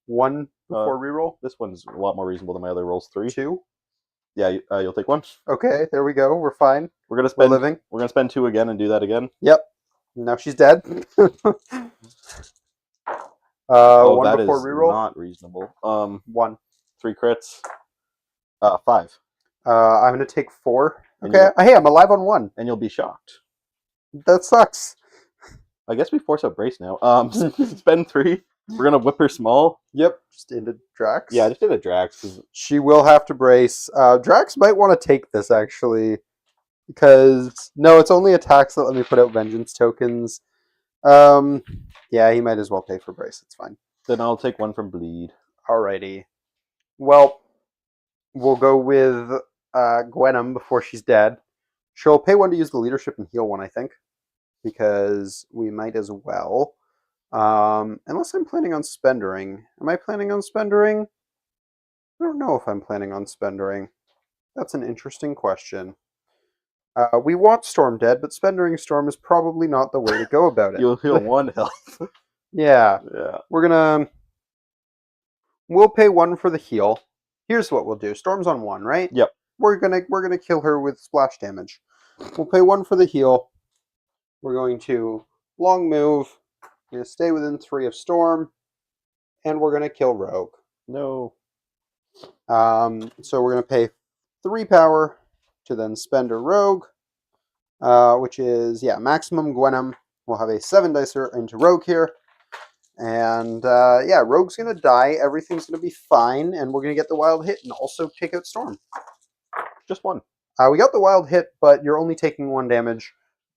S1: 1 before reroll.
S2: This one's a lot more reasonable than my other rolls. 3.
S1: 2.
S2: Yeah, you'll take 1.
S1: Okay, there we go. We're fine.
S2: We're gonna spend.
S1: We're living.
S2: We're gonna spend 2 again and do that again.
S1: Yep. Now she's dead.
S2: Oh,
S1: 1
S2: that
S1: before
S2: is
S1: reroll.
S2: not reasonable.
S1: 1.
S2: 3 crits. 5.
S1: I'm gonna take 4.
S2: And
S1: Okay. Hey, I'm alive on 1.
S2: And you'll be shocked.
S1: That sucks.
S2: I guess we force out brace now. Spend 3. We're gonna whip her small.
S1: Yep. Just into Drax.
S2: Yeah, just did a Drax.
S1: She will have to brace. Drax might want to take this actually, because no, it's only attacks that let me put out vengeance tokens. Yeah, he might as well pay for brace. It's fine.
S2: Then I'll take 1 from bleed.
S1: Alrighty. Well, we'll go with Gwenum before she's dead. She'll pay 1 to use the leadership and heal 1, I think, because we might as well. Unless I'm planning on spendering. Am I planning on spendering? I don't know if I'm planning on spendering. That's an interesting question. We want Storm dead, but spendering Storm is probably not the way to go about it.
S2: You'll heal 1 health.
S1: Yeah.
S2: Yeah.
S1: We'll pay 1 for the heal. Here's what we'll do. Storm's on 1, right?
S2: Yep.
S1: We're gonna kill her with splash damage. We'll pay 1 for the heal. We're going to long move. We're gonna stay within 3 of Storm, and we're gonna kill Rogue.
S2: No.
S1: So we're gonna pay 3 power to then spend a Rogue, which is maximum Gwenum. We'll have a 7 dicer into Rogue here. And Rogue's gonna die, everything's gonna be fine, and we're gonna get the wild hit and also take out Storm.
S2: Just 1.
S1: We got the wild hit, but you're only taking 1 damage.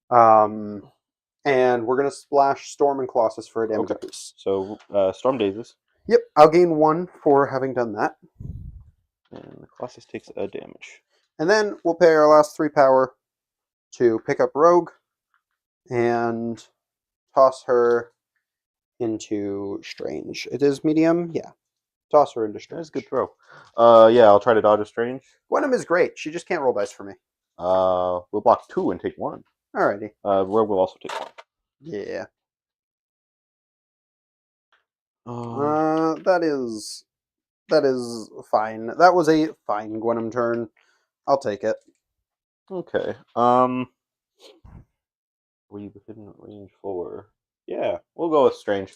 S1: And we're gonna splash Storm and Colossus for a damage apiece.
S2: So Storm dazes.
S1: Yep, I'll gain 1 for having done that.
S2: And the Colossus takes a damage.
S1: And then we'll pay our last 3 power to pick up Rogue and toss her into Strange. It is medium? Yeah. Toss her into Strange.
S2: That's a good throw. Yeah, I'll try to dodge a Strange.
S1: Gwenum is great. She just can't roll dice for me.
S2: We'll block 2 and take 1.
S1: Alrighty.
S2: Rogue will also take 1.
S1: Yeah.
S2: Oh.
S1: That is fine. That was a fine Gwenum turn. I'll take it.
S2: Okay. We within range 4. Yeah, we'll go with Strange.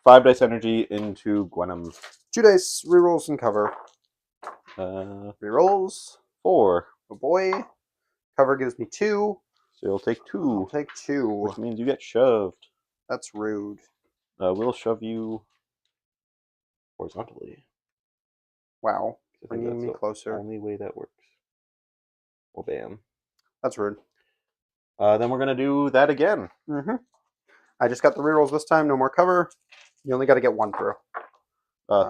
S2: 5 dice energy into Gwenum.
S1: 2 dice, rerolls and cover. Rerolls.
S2: 4.
S1: Oh boy. Cover gives me 2.
S2: So you'll take 2.
S1: I'll take 2.
S2: Which means you get shoved.
S1: That's rude.
S2: We'll shove you horizontally.
S1: Wow.
S2: I think
S1: Bringing me
S2: that's the
S1: closer.
S2: only way that works. Well, bam.
S1: That's rude.
S2: Then we're going to do that again.
S1: Mm-hmm. I just got the rerolls this time. No more cover. You only got to get 1 through.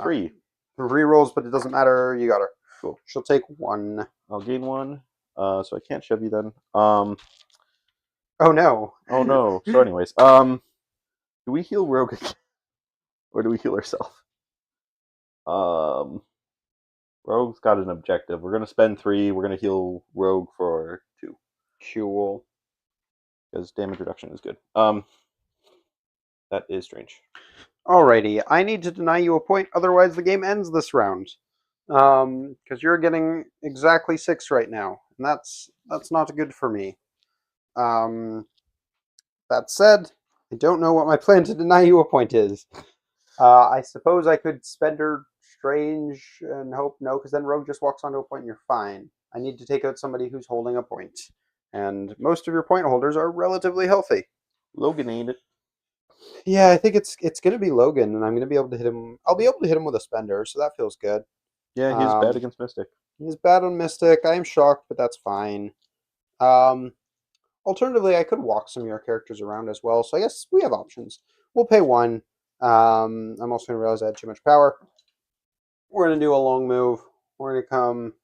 S2: 3.
S1: Rerolls, but it doesn't matter. You got her.
S2: Cool.
S1: She'll take 1.
S2: I'll gain 1. So I can't shove you then.
S1: Oh no.
S2: Oh no. So anyways, do we heal Rogue again? Or do we heal ourselves? Rogue's got an objective. We're gonna spend 3. We're gonna heal Rogue for 2.
S1: Cool.
S2: Because damage reduction is good. That is Strange.
S1: Alrighty. I need to deny you a point, otherwise the game ends this round. Because you're getting exactly 6 right now, and that's not good for me. That said, I don't know what my plan to deny you a point is. I suppose I could spend her Strange and hope no, because then Rogue just walks onto a point and you're fine. I need to take out somebody who's holding a point. And most of your point holders are relatively healthy.
S2: Logan ain't it.
S1: Yeah, I think it's going to be Logan, and I'm going to be able to hit him. I'll be able to hit him with a spender, so that feels good.
S2: Yeah, he's bad against Mystic.
S1: He's bad on Mystic. I am shocked, but that's fine. Alternatively, I could walk some of your characters around as well, so I guess we have options. We'll pay 1. I'm also going to realize I had too much power. We're going to do a long move. We're going to come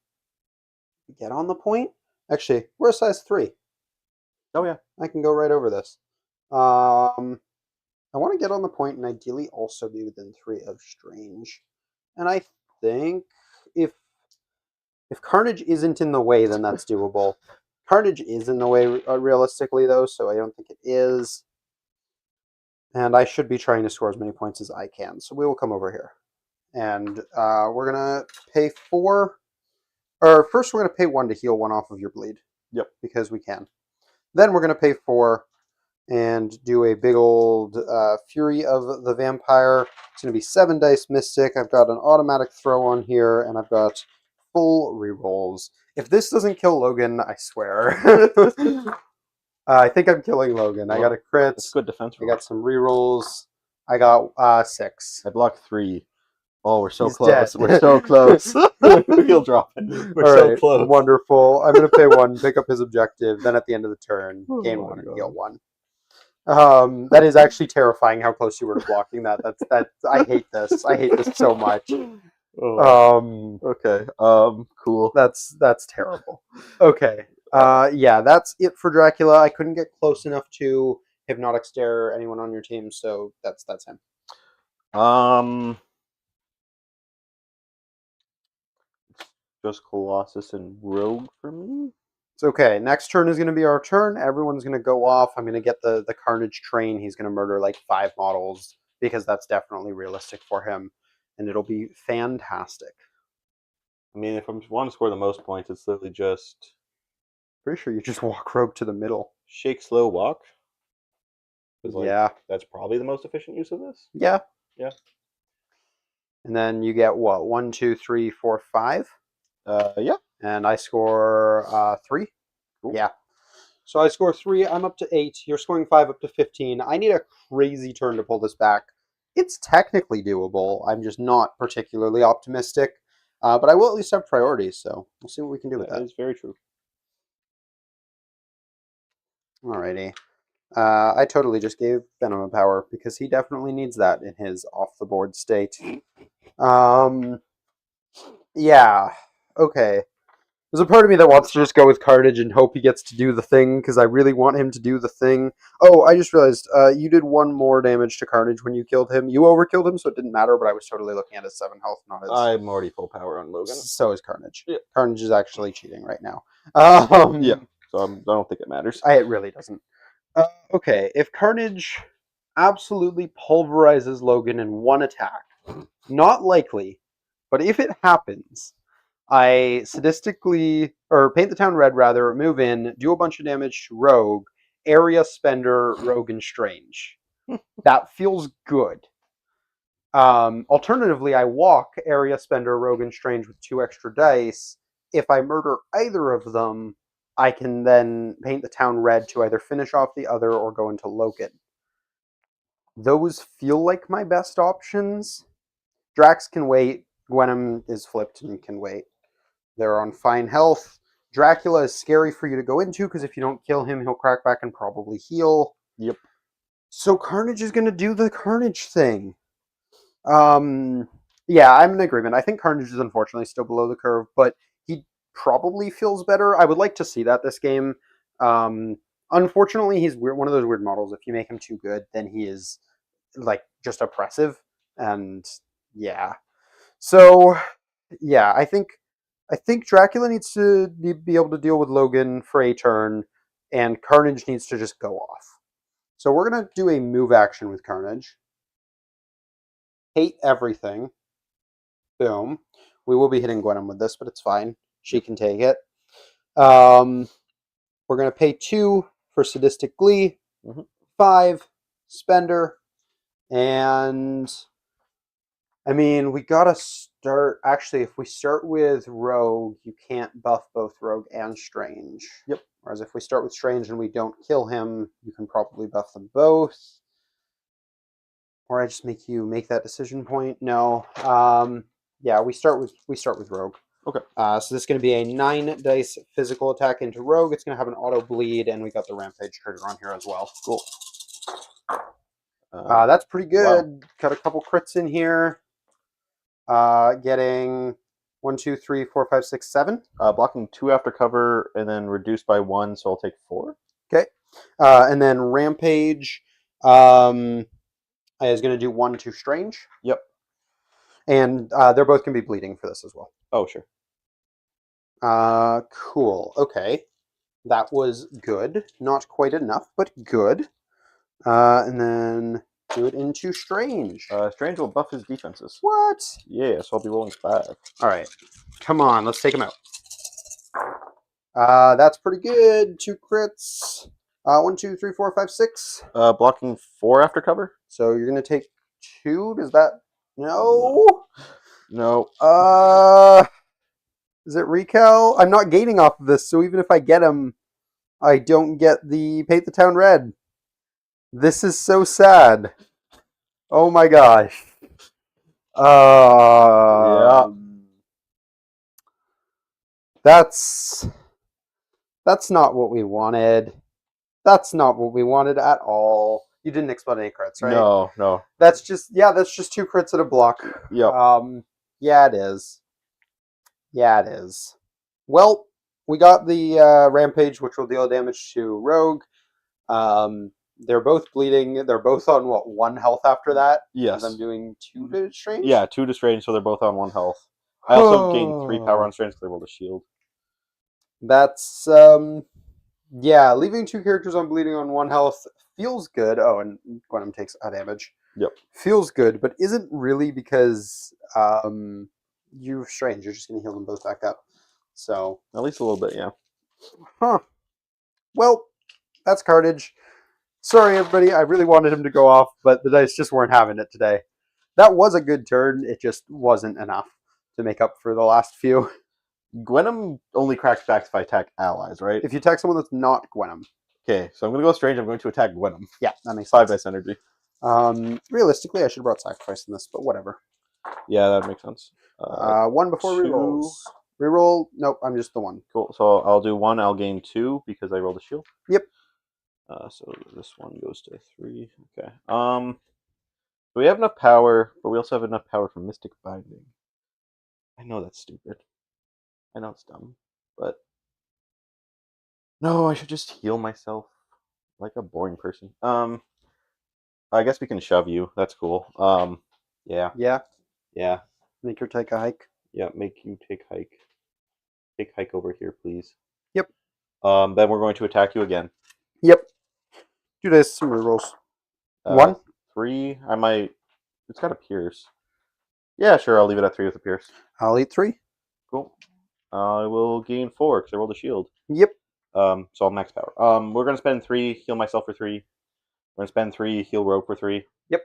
S1: get on the point. Actually, we're a size 3.
S2: Oh, yeah.
S1: I can go right over this. I want to get on the point and ideally also be within 3 of Strange. And I think if If Carnage isn't in the way, then that's doable. Carnage is in the way realistically, though, so I don't think it is. And I should be trying to score as many points as I can. So we will come over here. And we're going to pay 4. Or first, we're going to pay 1 to heal 1 off of your bleed.
S2: Yep.
S1: Because we can. Then we're going to pay 4 and do a big old Fury of the Vampire. It's going to be 7 dice Mystic. I've got an automatic throw on here, and I've got full rerolls. If this doesn't kill Logan, I swear. I think I'm killing Logan. Well, I got a crit.
S2: It's good defense roll.
S1: I got some rerolls. I got 6.
S2: I blocked 3. Oh, we're so
S1: He's
S2: close.
S1: Dead.
S2: We're so close. He'll drop it. We're
S1: All
S2: so
S1: right,
S2: close.
S1: Wonderful. I'm going to pay 1, pick up his objective. Then at the end of the turn, gain 1 and heal 1. That is actually terrifying how close you were to blocking that. I hate this. I hate this so much.
S2: Okay. Cool.
S1: That's terrible. Okay. Yeah, that's it for Dracula. I couldn't get close enough to Hypnotic Stare anyone on your team, so that's him.
S2: Just Colossus and Rogue for me.
S1: It's okay. Next turn is going to be our turn. Everyone's going to go off. I'm going to get the Carnage train. He's going to murder like 5 models because that's definitely realistic for him, and it'll be fantastic.
S2: I mean, if I want to score the most points, it's literally just...
S1: Pretty sure you just walk Rogue to the middle.
S2: Shake, slow, walk. Like,
S1: yeah.
S2: That's probably the most efficient use of this.
S1: Yeah.
S2: Yeah.
S1: And then you get what? 1, 2, 3, 4, 5?
S2: Yeah.
S1: And I score 3. Cool. Yeah. So I score 3. I'm up to 8. You're scoring 5 up to 15. I need a crazy turn to pull this back. It's technically doable. I'm just not particularly optimistic. But I will at least have priorities, so we'll see what we can do with that.
S2: That is very true.
S1: Alrighty. I totally just gave Venom a power because he definitely needs that in his off-the-board state. Yeah. Okay. There's a part of me that wants to just go with Carnage and hope he gets to do the thing, because I really want him to do the thing. Oh, I just realized, you did 1 more damage to Carnage when you killed him. You overkilled him, so it didn't matter, but I was totally looking at his 7 health, not his...
S2: I'm already full power on Logan.
S1: So is Carnage.
S2: Yeah.
S1: Carnage is actually cheating right now.
S2: Yeah, so I don't think it matters.
S1: It really doesn't. Okay, if Carnage absolutely pulverizes Logan in 1 attack, not likely, but if it happens... I sadistically, or paint the town red rather, move in, do a bunch of damage to Rogue, area spender, Rogue, and Strange. That feels good. Alternatively, I walk area spender, Rogue, and Strange with 2 extra dice. If I murder either of them, I can then paint the town red to either finish off the other or go into Logan. Those feel like my best options. Drax can wait. Gwenom is flipped and can wait. They're on fine health. Dracula is scary for you to go into because if you don't kill him, he'll crack back and probably heal.
S2: Yep.
S1: So Carnage is going to do the Carnage thing. Yeah, I'm in agreement. I think Carnage is unfortunately still below the curve, but he probably feels better. I would like to see that this game. Unfortunately, he's one of those weird models. If you make him too good, then he is like just oppressive. And yeah. So yeah, I think Dracula needs to be able to deal with Logan for a turn, and Carnage needs to just go off. So we're going to do a move action with Carnage. Hate everything. Boom. We will be hitting Gwenom with this, but it's fine. She can take it. We're going to pay 2 for Sadistic Glee, 5 Spender, and... I mean, we gotta start... Actually, if we start with Rogue, you can't buff both Rogue and Strange.
S2: Yep.
S1: Whereas if we start with Strange and we don't kill him, you can probably buff them both. Or I just make you make that decision point. No. Yeah, we start with Rogue.
S2: Okay.
S1: So this is going to be a 9 dice physical attack into Rogue. It's going to have an auto bleed, and we got the Rampage trigger on here as well.
S2: Cool.
S1: That's pretty good.
S2: Wow.
S1: Got a couple crits in here. Getting 1, 2, 3, 4, 5, 6, 7.
S2: Blocking 2 after cover, and then reduced by 1, so I'll take 4.
S1: Okay. And then Rampage is going to do 1 to Strange.
S2: Yep.
S1: And they're both going to be bleeding for this as well.
S2: Oh, sure.
S1: Cool. Okay. That was good. Not quite enough, but good. And then do it into Strange.
S2: Strange will buff his defenses.
S1: What?
S2: Yeah, so I'll be rolling 5.
S1: All right. Come on, let's take him out. That's pretty good. 2 crits. 1, 2, 3, 4, 5, 6.
S2: Blocking 4 after cover?
S1: So you're gonna take 2. Does that? No.
S2: No.
S1: Is it recal? I'm not gaining off of this, so even if I get him, I don't get the paint the town red. This is so sad. Oh my gosh.
S2: Yeah.
S1: That's not what we wanted. That's not what we wanted at all. You didn't explode any crits, right?
S2: No.
S1: That's just 2 crits at a block.
S2: Yep.
S1: Yeah, it is. Yeah, it is. Well, we got the rampage, which will deal damage to Rogue. They're both bleeding. They're both on, 1 health after that?
S2: Yes.
S1: I'm doing 2 to Strange?
S2: Yeah, 2 to Strange, so they're both on 1 health. I also gained 3 power on Strange because I rolled a shield.
S1: That's, yeah, leaving 2 characters on bleeding on 1 health feels good. Oh, and Gwenum takes a damage.
S2: Yep.
S1: Feels good, but isn't really because you're Strange. You're just going to heal them both back up. So
S2: At least a little bit, yeah.
S1: Huh. Well, that's Carnage. Sorry, everybody. I really wanted him to go off, but the dice just weren't having it today. That was a good turn. It just wasn't enough to make up for the last few.
S2: Gwenum only cracks back if I attack allies, right?
S1: If you attack someone that's not Gwenum.
S2: Okay, so I'm going to go Strange. I'm going to attack Gwenum.
S1: Yeah, that makes
S2: 5
S1: sense.
S2: dice energy.
S1: Realistically, I should have brought Sacrifice in this, but whatever.
S2: Yeah, that makes sense.
S1: 1 before
S2: 2.
S1: rerolls. Reroll? Nope, I'm just the 1.
S2: Cool. So I'll do 1. I'll gain 2 because I rolled a shield.
S1: Yep.
S2: So this one goes to 3. Okay. So we have enough power, but we also have enough power from Mystic Binding. I know that's stupid. I know it's dumb, but no, I should just heal myself like a boring person. I guess we can shove you. That's cool. Yeah.
S1: Yeah. Make her take a hike.
S2: Yeah, make you take hike. Take hike over here, please.
S1: Yep.
S2: Then we're going to attack you again.
S1: Yep. 2 dice, some rerolls. 1?
S2: 3. I might. It's got a pierce. Yeah, sure. I'll leave it at 3 with a pierce.
S1: I'll eat 3.
S2: Cool. I will gain 4 because I rolled a shield.
S1: Yep.
S2: So I'll max power. We're gonna spend 3, heal myself for 3. We're gonna spend 3, heal Rogue for 3.
S1: Yep.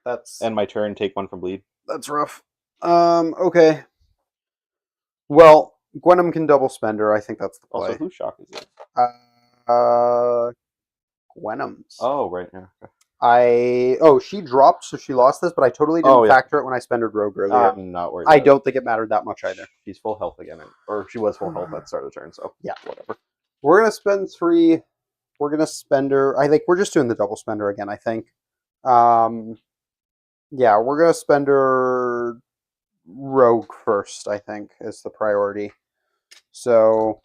S2: That's end my turn. Take 1 from bleed.
S1: That's rough. Okay. Well, Gwenum can double spender. I think that's the play.
S2: Also, whose shock is it?
S1: Gwenum's.
S2: Oh, right. Yeah.
S1: She dropped, so she lost this, but I totally didn't factor it when I spended Rogue earlier.
S2: I'm not worried.
S1: I don't think it mattered that much either.
S2: She's full health again, or she was full health at the start of the turn, so
S1: yeah,
S2: whatever.
S1: We're gonna spend 3. We're gonna spend her. I think we're just doing the double spender again. I think. Yeah, we're gonna spend her Rogue first. I think is the priority. So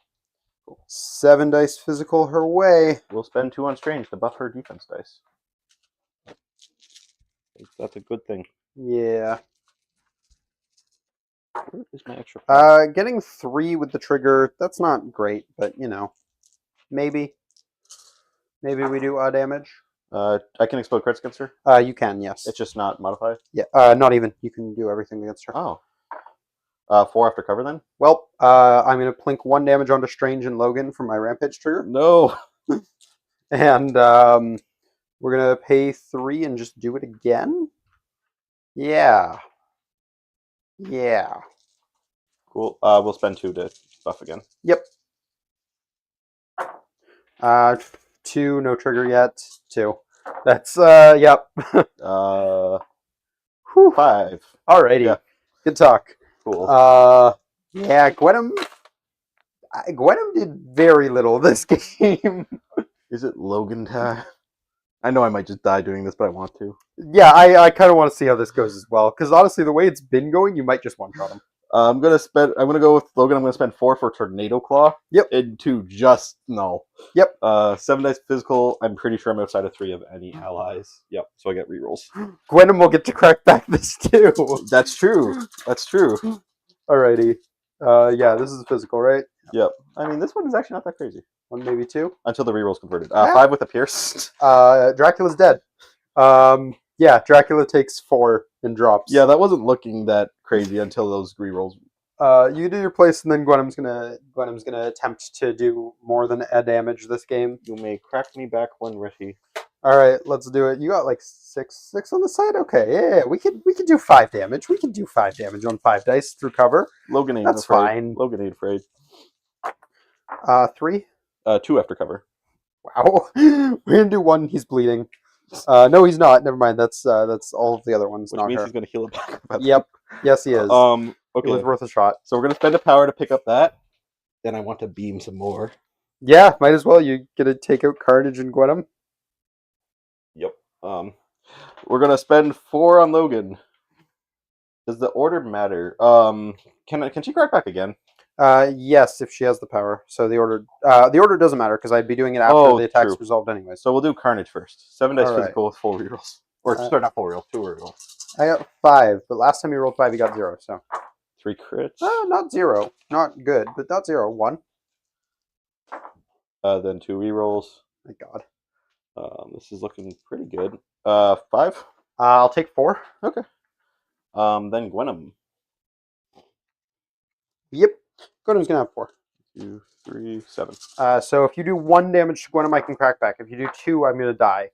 S1: 7 dice physical her way.
S2: We'll spend 2 on Strange to buff her defense dice. That's a good thing.
S1: Yeah.
S2: Where is my extra?
S1: Getting 3 with the trigger, that's not great, but maybe we do damage.
S2: I can explode crits against her?
S1: You can, yes.
S2: It's just not modified?
S1: Yeah, not even. You can do everything against her.
S2: Oh. 4 after cover then?
S1: Well, I'm going to plink 1 damage onto Strange and Logan from my Rampage trigger.
S2: No!
S1: And we're going to pay 3 and just do it again? Yeah. Yeah.
S2: Cool. We'll spend 2 to buff again.
S1: Yep. 2, no trigger yet. 2. That's, yep.
S2: 5.
S1: Alrighty. Yeah. Good talk.
S2: Cool.
S1: Yeah, Gwenum did very little this game.
S2: Is it Logan time? I know I might just die doing this, but I want to.
S1: Yeah, I kind of want to see how this goes as well. Because honestly, the way it's been going, you might just one-shot him.
S2: I'm gonna go with Logan. I'm gonna spend 4 for Tornado Claw.
S1: Yep.
S2: And 2 just no.
S1: Yep.
S2: 7 dice physical. I'm pretty sure I'm outside of 3 of any allies. Yep. So I get rerolls.
S1: Gwenum will get to crack back this too.
S2: That's true. That's true.
S1: Alrighty. Yeah, this is physical, right?
S2: Yep. I mean, this one is actually not that crazy.
S1: 1, maybe 2.
S2: Until the rerolls converted.
S1: Yeah.
S2: 5 with a pierce.
S1: Dracula's dead. Yeah, Dracula takes 4 and drops.
S2: Yeah, that wasn't looking that crazy until those rerolls.
S1: You do your place, and then Gwenham's gonna attempt to do more than a damage this game.
S2: You may crack me back when ready.
S1: All right, let's do it. You got like six on the side. Okay, yeah, we can do 5 damage. We can do 5 damage on 5 dice through cover.
S2: Logan ain't
S1: That's
S2: afraid.
S1: fine.
S2: Logan ain't afraid.
S1: 3.
S2: 2 after cover.
S1: Wow, we're gonna do 1. He's bleeding. No, he's not. Never mind. That's all of the other ones.
S2: Which
S1: not
S2: means
S1: her.
S2: he's gonna heal it back.
S1: Yep. Yes, he is.
S2: Okay.
S1: It was worth a shot.
S2: So we're gonna spend a power to pick up that. Then I want to beam some more.
S1: Yeah, might as well. You gonna take out Carnage and Gwenham?
S2: Yep. We're gonna spend 4 on Logan. Does the order matter? Can she crack back again?
S1: Yes, if she has the power. So the order doesn't matter because I'd be doing it after the attack's resolved anyway.
S2: So we'll do Carnage first. 7 dice
S1: All
S2: physical with 4 rerolls. Or sorry, not 4 rerolls, 2 rerolls.
S1: I got 5, but last time you rolled 5, you got 0. So
S2: 3 crits.
S1: not 0, not good, but not 0. 1.
S2: Then 2 rerolls.
S1: My God.
S2: This is looking pretty good. 5.
S1: I'll take 4.
S2: Okay. Then Gwenham.
S1: Yep. Gwenham's gonna have 4.
S2: 2, 3, 7.
S1: So if you do 1 damage to Gwenham, I can crack back. If you do 2, I'm gonna die.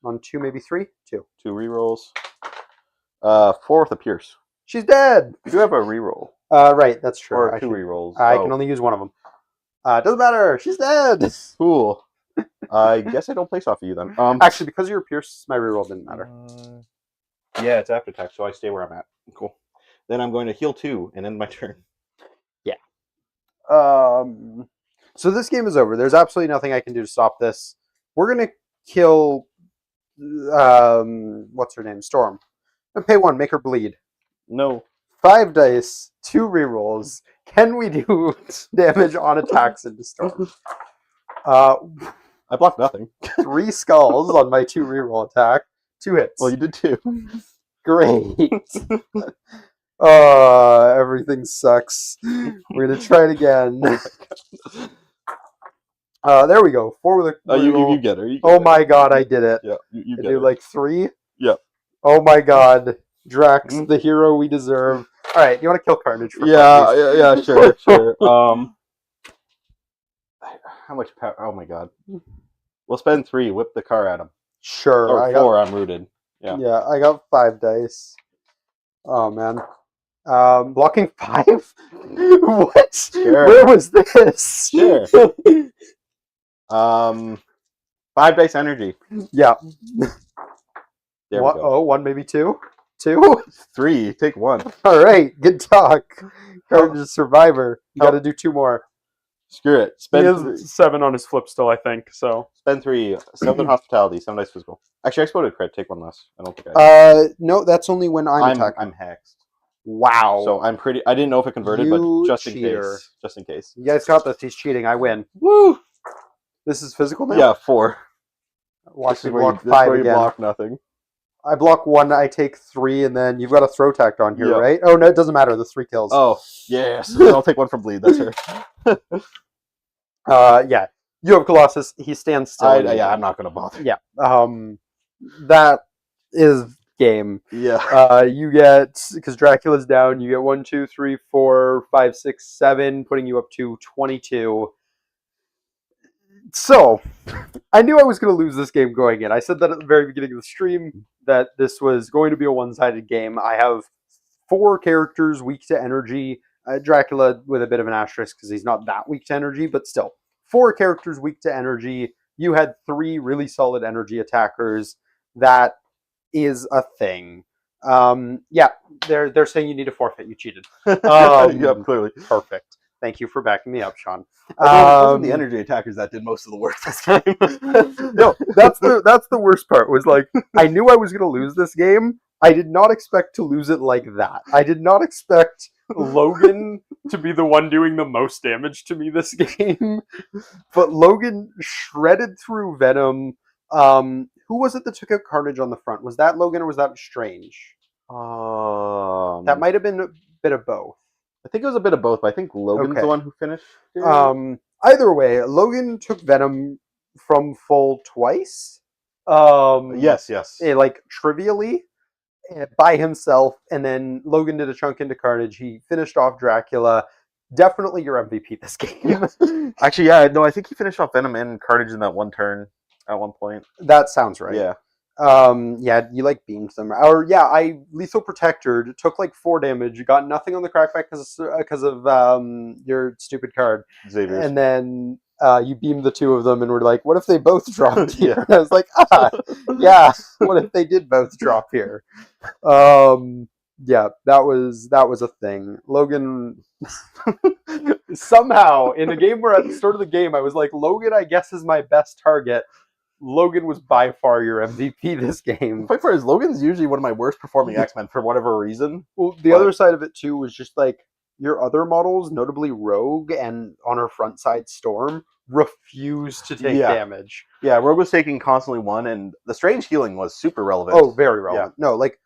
S1: On 2, maybe 3? 2.
S2: 2 rerolls. 4 with a pierce.
S1: She's dead.
S2: You do have a reroll.
S1: Right, that's true.
S2: Or 2 rerolls.
S1: I can only use 1 of them. Doesn't matter. She's dead.
S2: Cool. I guess I don't place off of you then.
S1: Actually, because of your pierce, my reroll didn't matter.
S2: Yeah, it's after attack, so I stay where I'm at. Cool. Then I'm going to heal 2 and end my turn.
S1: Yeah. So this game is over. There's absolutely nothing I can do to stop this. We're gonna kill. What's her name? Storm. And pay 1. Make her bleed.
S2: No.
S1: 5 dice. 2 rerolls. Can we do damage on attacks into Storm?
S2: I blocked nothing.
S1: 3 skulls on my 2 reroll attack. 2 hits.
S2: Well, you did 2.
S1: Great. Everything sucks. We're gonna try it again. There we go. 4 with a reroll.
S2: You get her.
S1: Oh my God, I did it.
S2: Yeah, you
S1: I
S2: get
S1: do
S2: her.
S1: like 3.
S2: Yep.
S1: Oh my God, Drax, the hero we deserve. All right, you want to kill Carnage? For
S2: yeah, sure. How much power? Oh my God. We'll spend 3. Whip the car at him.
S1: Sure.
S2: Or 4. I'm rooted. Yeah.
S1: Yeah, I got 5 dice. Oh man. Blocking 5? What?
S2: Sure.
S1: Where was this?
S2: Sure. 5 dice energy.
S1: Yeah.
S2: There we go.
S1: 1, maybe 2? 2?
S2: 3. Take 1.
S1: All right. Good talk. Carnage is survivor. You got to do 2 more.
S2: Screw it.
S1: He has 7 on his flip still, I think. So
S2: spend 3. 7 hospitality. 7 dice physical. Actually, I exploded crit. Take 1 less. I don't think I.
S1: No, that's only when I'm attacking.
S2: I'm hexed.
S1: Wow.
S2: So I'm pretty. I didn't know if it converted, but just in case. Just in case.
S1: You guys got this. He's cheating. I win.
S2: Woo!
S1: This is physical now.
S2: Yeah, 4.
S1: Watch me
S2: This
S1: block
S2: is
S1: 5
S2: where you
S1: again.
S2: block nothing.
S1: I block 1. I take 3, and then you've got a throw tacked on here, right? Oh no, it doesn't matter. The 3 kills.
S2: Oh yes. I'll take 1 from bleed. That's her.
S1: Yeah. You have Colossus. He stands still.
S2: Yeah, I'm not gonna bother.
S1: Yeah. That is game.
S2: Yeah.
S1: You get, because Dracula's down, you get 1, 2, 3, 4, 5, 6, 7, putting you up to 22. So, I knew I was going to lose this game going in. I said that at the very beginning of the stream, that this was going to be a one-sided game. I have 4 characters weak to energy. Dracula with a bit of an asterisk because he's not that weak to energy, but still. 4 characters weak to energy. You had 3 really solid energy attackers. That is a thing. Yeah, they're saying you need to forfeit. You cheated.
S2: Yep, clearly.
S1: Perfect. Thank you for backing me up, Sean.
S2: It wasn't the energy attackers that did most of the work this game.
S1: No, that's the worst part. Was like I knew I was going to lose this game. I did not expect to lose it like that. I did not expect Logan to be the one doing the most damage to me this game. But Logan shredded through Venom. Who was it that took out Carnage on the front? Was that Logan or was that Strange? That might have been a bit of both.
S2: I think it was a bit of both, but I think Logan's
S1: Okay.
S2: the one who finished it.
S1: Either way, Logan took Venom from full twice.
S2: Yes, yes.
S1: Like trivially by himself, and then Logan did a chunk into Carnage. He finished off Dracula. Definitely your MVP this game.
S2: Actually, yeah, no, I think he finished off Venom and Carnage in that one turn at one point.
S1: That sounds right.
S2: Yeah.
S1: Yeah, you like beamed them, or yeah, I lethal protected, took like 4 damage, got nothing on the crackback because of your stupid card,
S2: Xavier's.
S1: and then you beamed the 2 of them, and we're like, what if they both dropped here?
S2: Yeah.
S1: And I was like, yeah, what if they did both drop here? Yeah, that was a thing. Logan somehow in a game where at the start of the game I was like, Logan, I guess is my best target. Logan was by far your MVP this game.
S2: Quite fair, Logan's usually one of my worst performing X-Men for whatever reason.
S1: Well, the other side of it too was just like your other models, notably Rogue and on her front side Storm, refused to take damage.
S2: Yeah, Rogue was taking constantly 1, and the Strange healing was super relevant.
S1: Oh, very relevant. Yeah. No, like,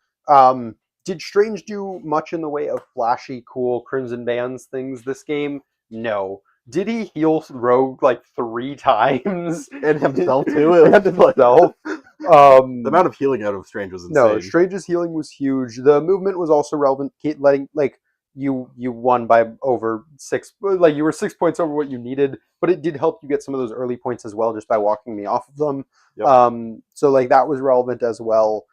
S1: did Strange do much in the way of flashy, cool Crimson Bands things this game? No. Did he heal Rogue like 3 times?
S2: And himself too?
S1: And himself.
S2: The amount of healing out of Strange was insane.
S1: No, Strange's healing was huge. The movement was also relevant, letting like you won by over 6, like you were 6 points over what you needed, but it did help you get some of those early points as well just by walking me off of them. Yep. So like that was relevant as well.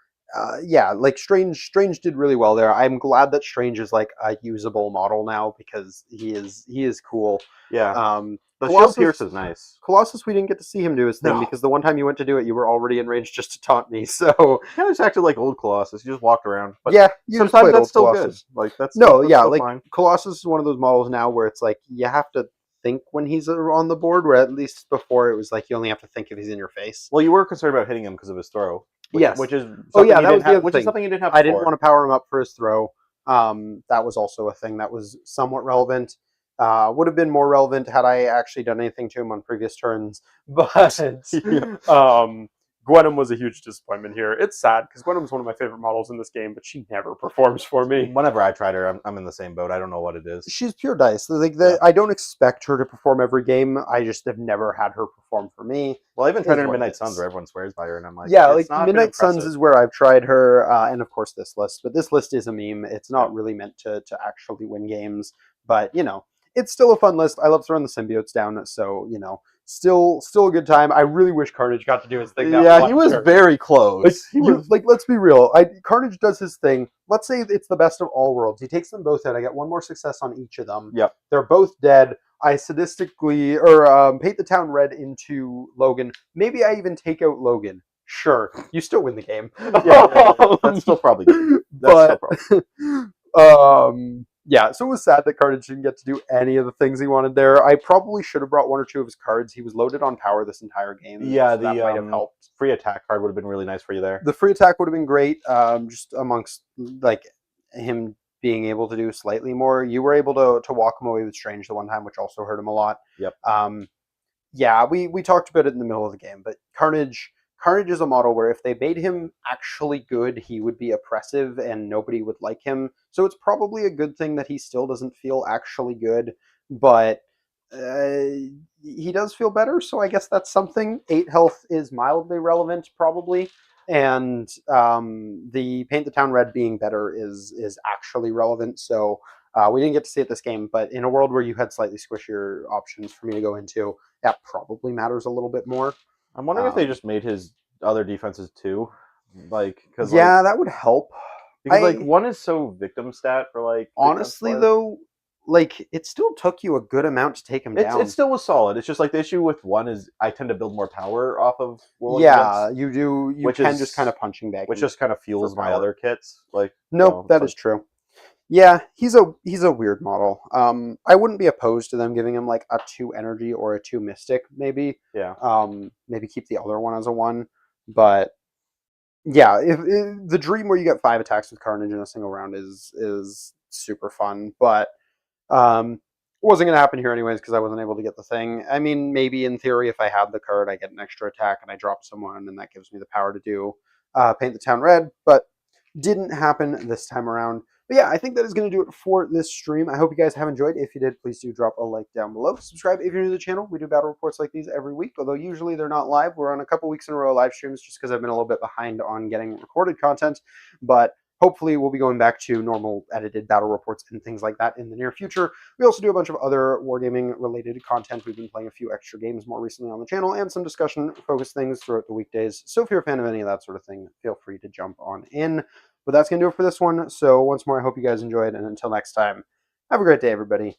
S1: Yeah, like Strange did really well there. I'm glad that Strange is like a usable model now because he is cool.
S2: Yeah. The
S1: Colossus,
S2: shield pierce is nice.
S1: Colossus, we didn't get to see him do his thing because the one time you went to do it, you were already in range just to taunt me. So
S2: he kind of just acted like old Colossus. You just walked around.
S1: But yeah,
S2: sometimes that's still Colossus. Good. Like that's
S1: like
S2: fine.
S1: Colossus is one of those models now where it's like you have to think when he's on the board, where at least before it was like you only have to think if he's in your face.
S2: Well, you were concerned about hitting him because of his throw.
S1: Yes,
S2: which is
S1: that was the other thing.
S2: Which is something you didn't have.
S1: I didn't want to power him up for his throw. That was also a thing that was somewhat relevant. Would have been more relevant had I actually done anything to him on previous turns. But Gwenum was a huge disappointment here. It's sad because Gwenum's one of my favorite models in this game, but she never performs for me.
S2: Whenever I tried her, I'm in the same boat. I don't know what it is.
S1: She's pure dice. Like I don't expect her to perform every game. I just have never had her perform for me.
S2: Well, I even tried her in Midnight Suns where everyone swears by her, and I'm like,
S1: yeah, like Midnight Suns is where I've tried her, and of course this list. But this list is a meme. It's not really meant to actually win games, but you know. It's still a fun list. I love throwing the symbiotes down, so you know, still a good time. I really wish Carnage got to do his thing.
S2: Yeah, he was very close.
S1: Like, let's be real. Carnage does his thing. Let's say it's the best of all worlds. He takes them both out. I get one more success on each of them.
S2: Yep.
S1: They're both dead. I sadistically or paint the town red into Logan. Maybe I even take out Logan. Sure, you still win the game.
S2: That's still probably good. That's still
S1: probably. Yeah, so it was sad that Carnage didn't get to do any of the things he wanted there. I probably should have brought 1 or 2 of his cards. He was loaded on power this entire game.
S2: Yeah,
S1: so that might have helped.
S2: Free attack card would have been really nice for you there.
S1: The free attack would have been great, just amongst like him being able to do slightly more. You were able to walk him away with Strange the one time, which also hurt him a lot.
S2: Yep.
S1: Yeah, we talked about it in the middle of the game, but Carnage is a model where if they made him actually good, he would be oppressive and nobody would like him. So it's probably a good thing that he still doesn't feel actually good, but he does feel better, so I guess that's something. 8 health is mildly relevant, probably. And the Paint the Town Red being better is actually relevant, so we didn't get to see it this game, but in a world where you had slightly squishier options for me to go into, that probably matters a little bit more.
S2: I'm wondering if they just made his other defenses too, like because
S1: that would help.
S2: Because one is so victim stat for like.
S1: Honestly, though, like it still took you a good amount to take him down.
S2: It still was solid. It's just like the issue with one is I tend to build more power off of rolling.
S1: Yeah, you do. You can just kind of punching bag,
S2: which just kind of fuels my other kits. Like
S1: no, that is true. Yeah, he's a weird model. I wouldn't be opposed to them giving him like a 2 energy or a 2 mystic, maybe.
S2: Yeah.
S1: Maybe keep the other one as a 1, but yeah, if the dream where you get 5 attacks with Carnage in a single round is super fun, but wasn't gonna happen here anyways because I wasn't able to get the thing. I mean, maybe in theory, if I had the card, I get an extra attack and I drop someone, and that gives me the power to do Paint the Town Red, but didn't happen this time around. But yeah, I think that is going to do it for this stream. I hope you guys have enjoyed. If you did, please do drop a like down below. Subscribe if you're new to the channel. We do battle reports like these every week, although usually they're not live. We're on a couple weeks in a row live streams just because I've been a little bit behind on getting recorded content. But hopefully we'll be going back to normal edited battle reports and things like that in the near future. We also do a bunch of other Wargaming related content. We've been playing a few extra games more recently on the channel and some discussion focused things throughout the weekdays. So if you're a fan of any of that sort of thing, feel free to jump on in. But that's going to do it for this one. So once more, I hope you guys enjoyed. And until next time, have a great day, everybody.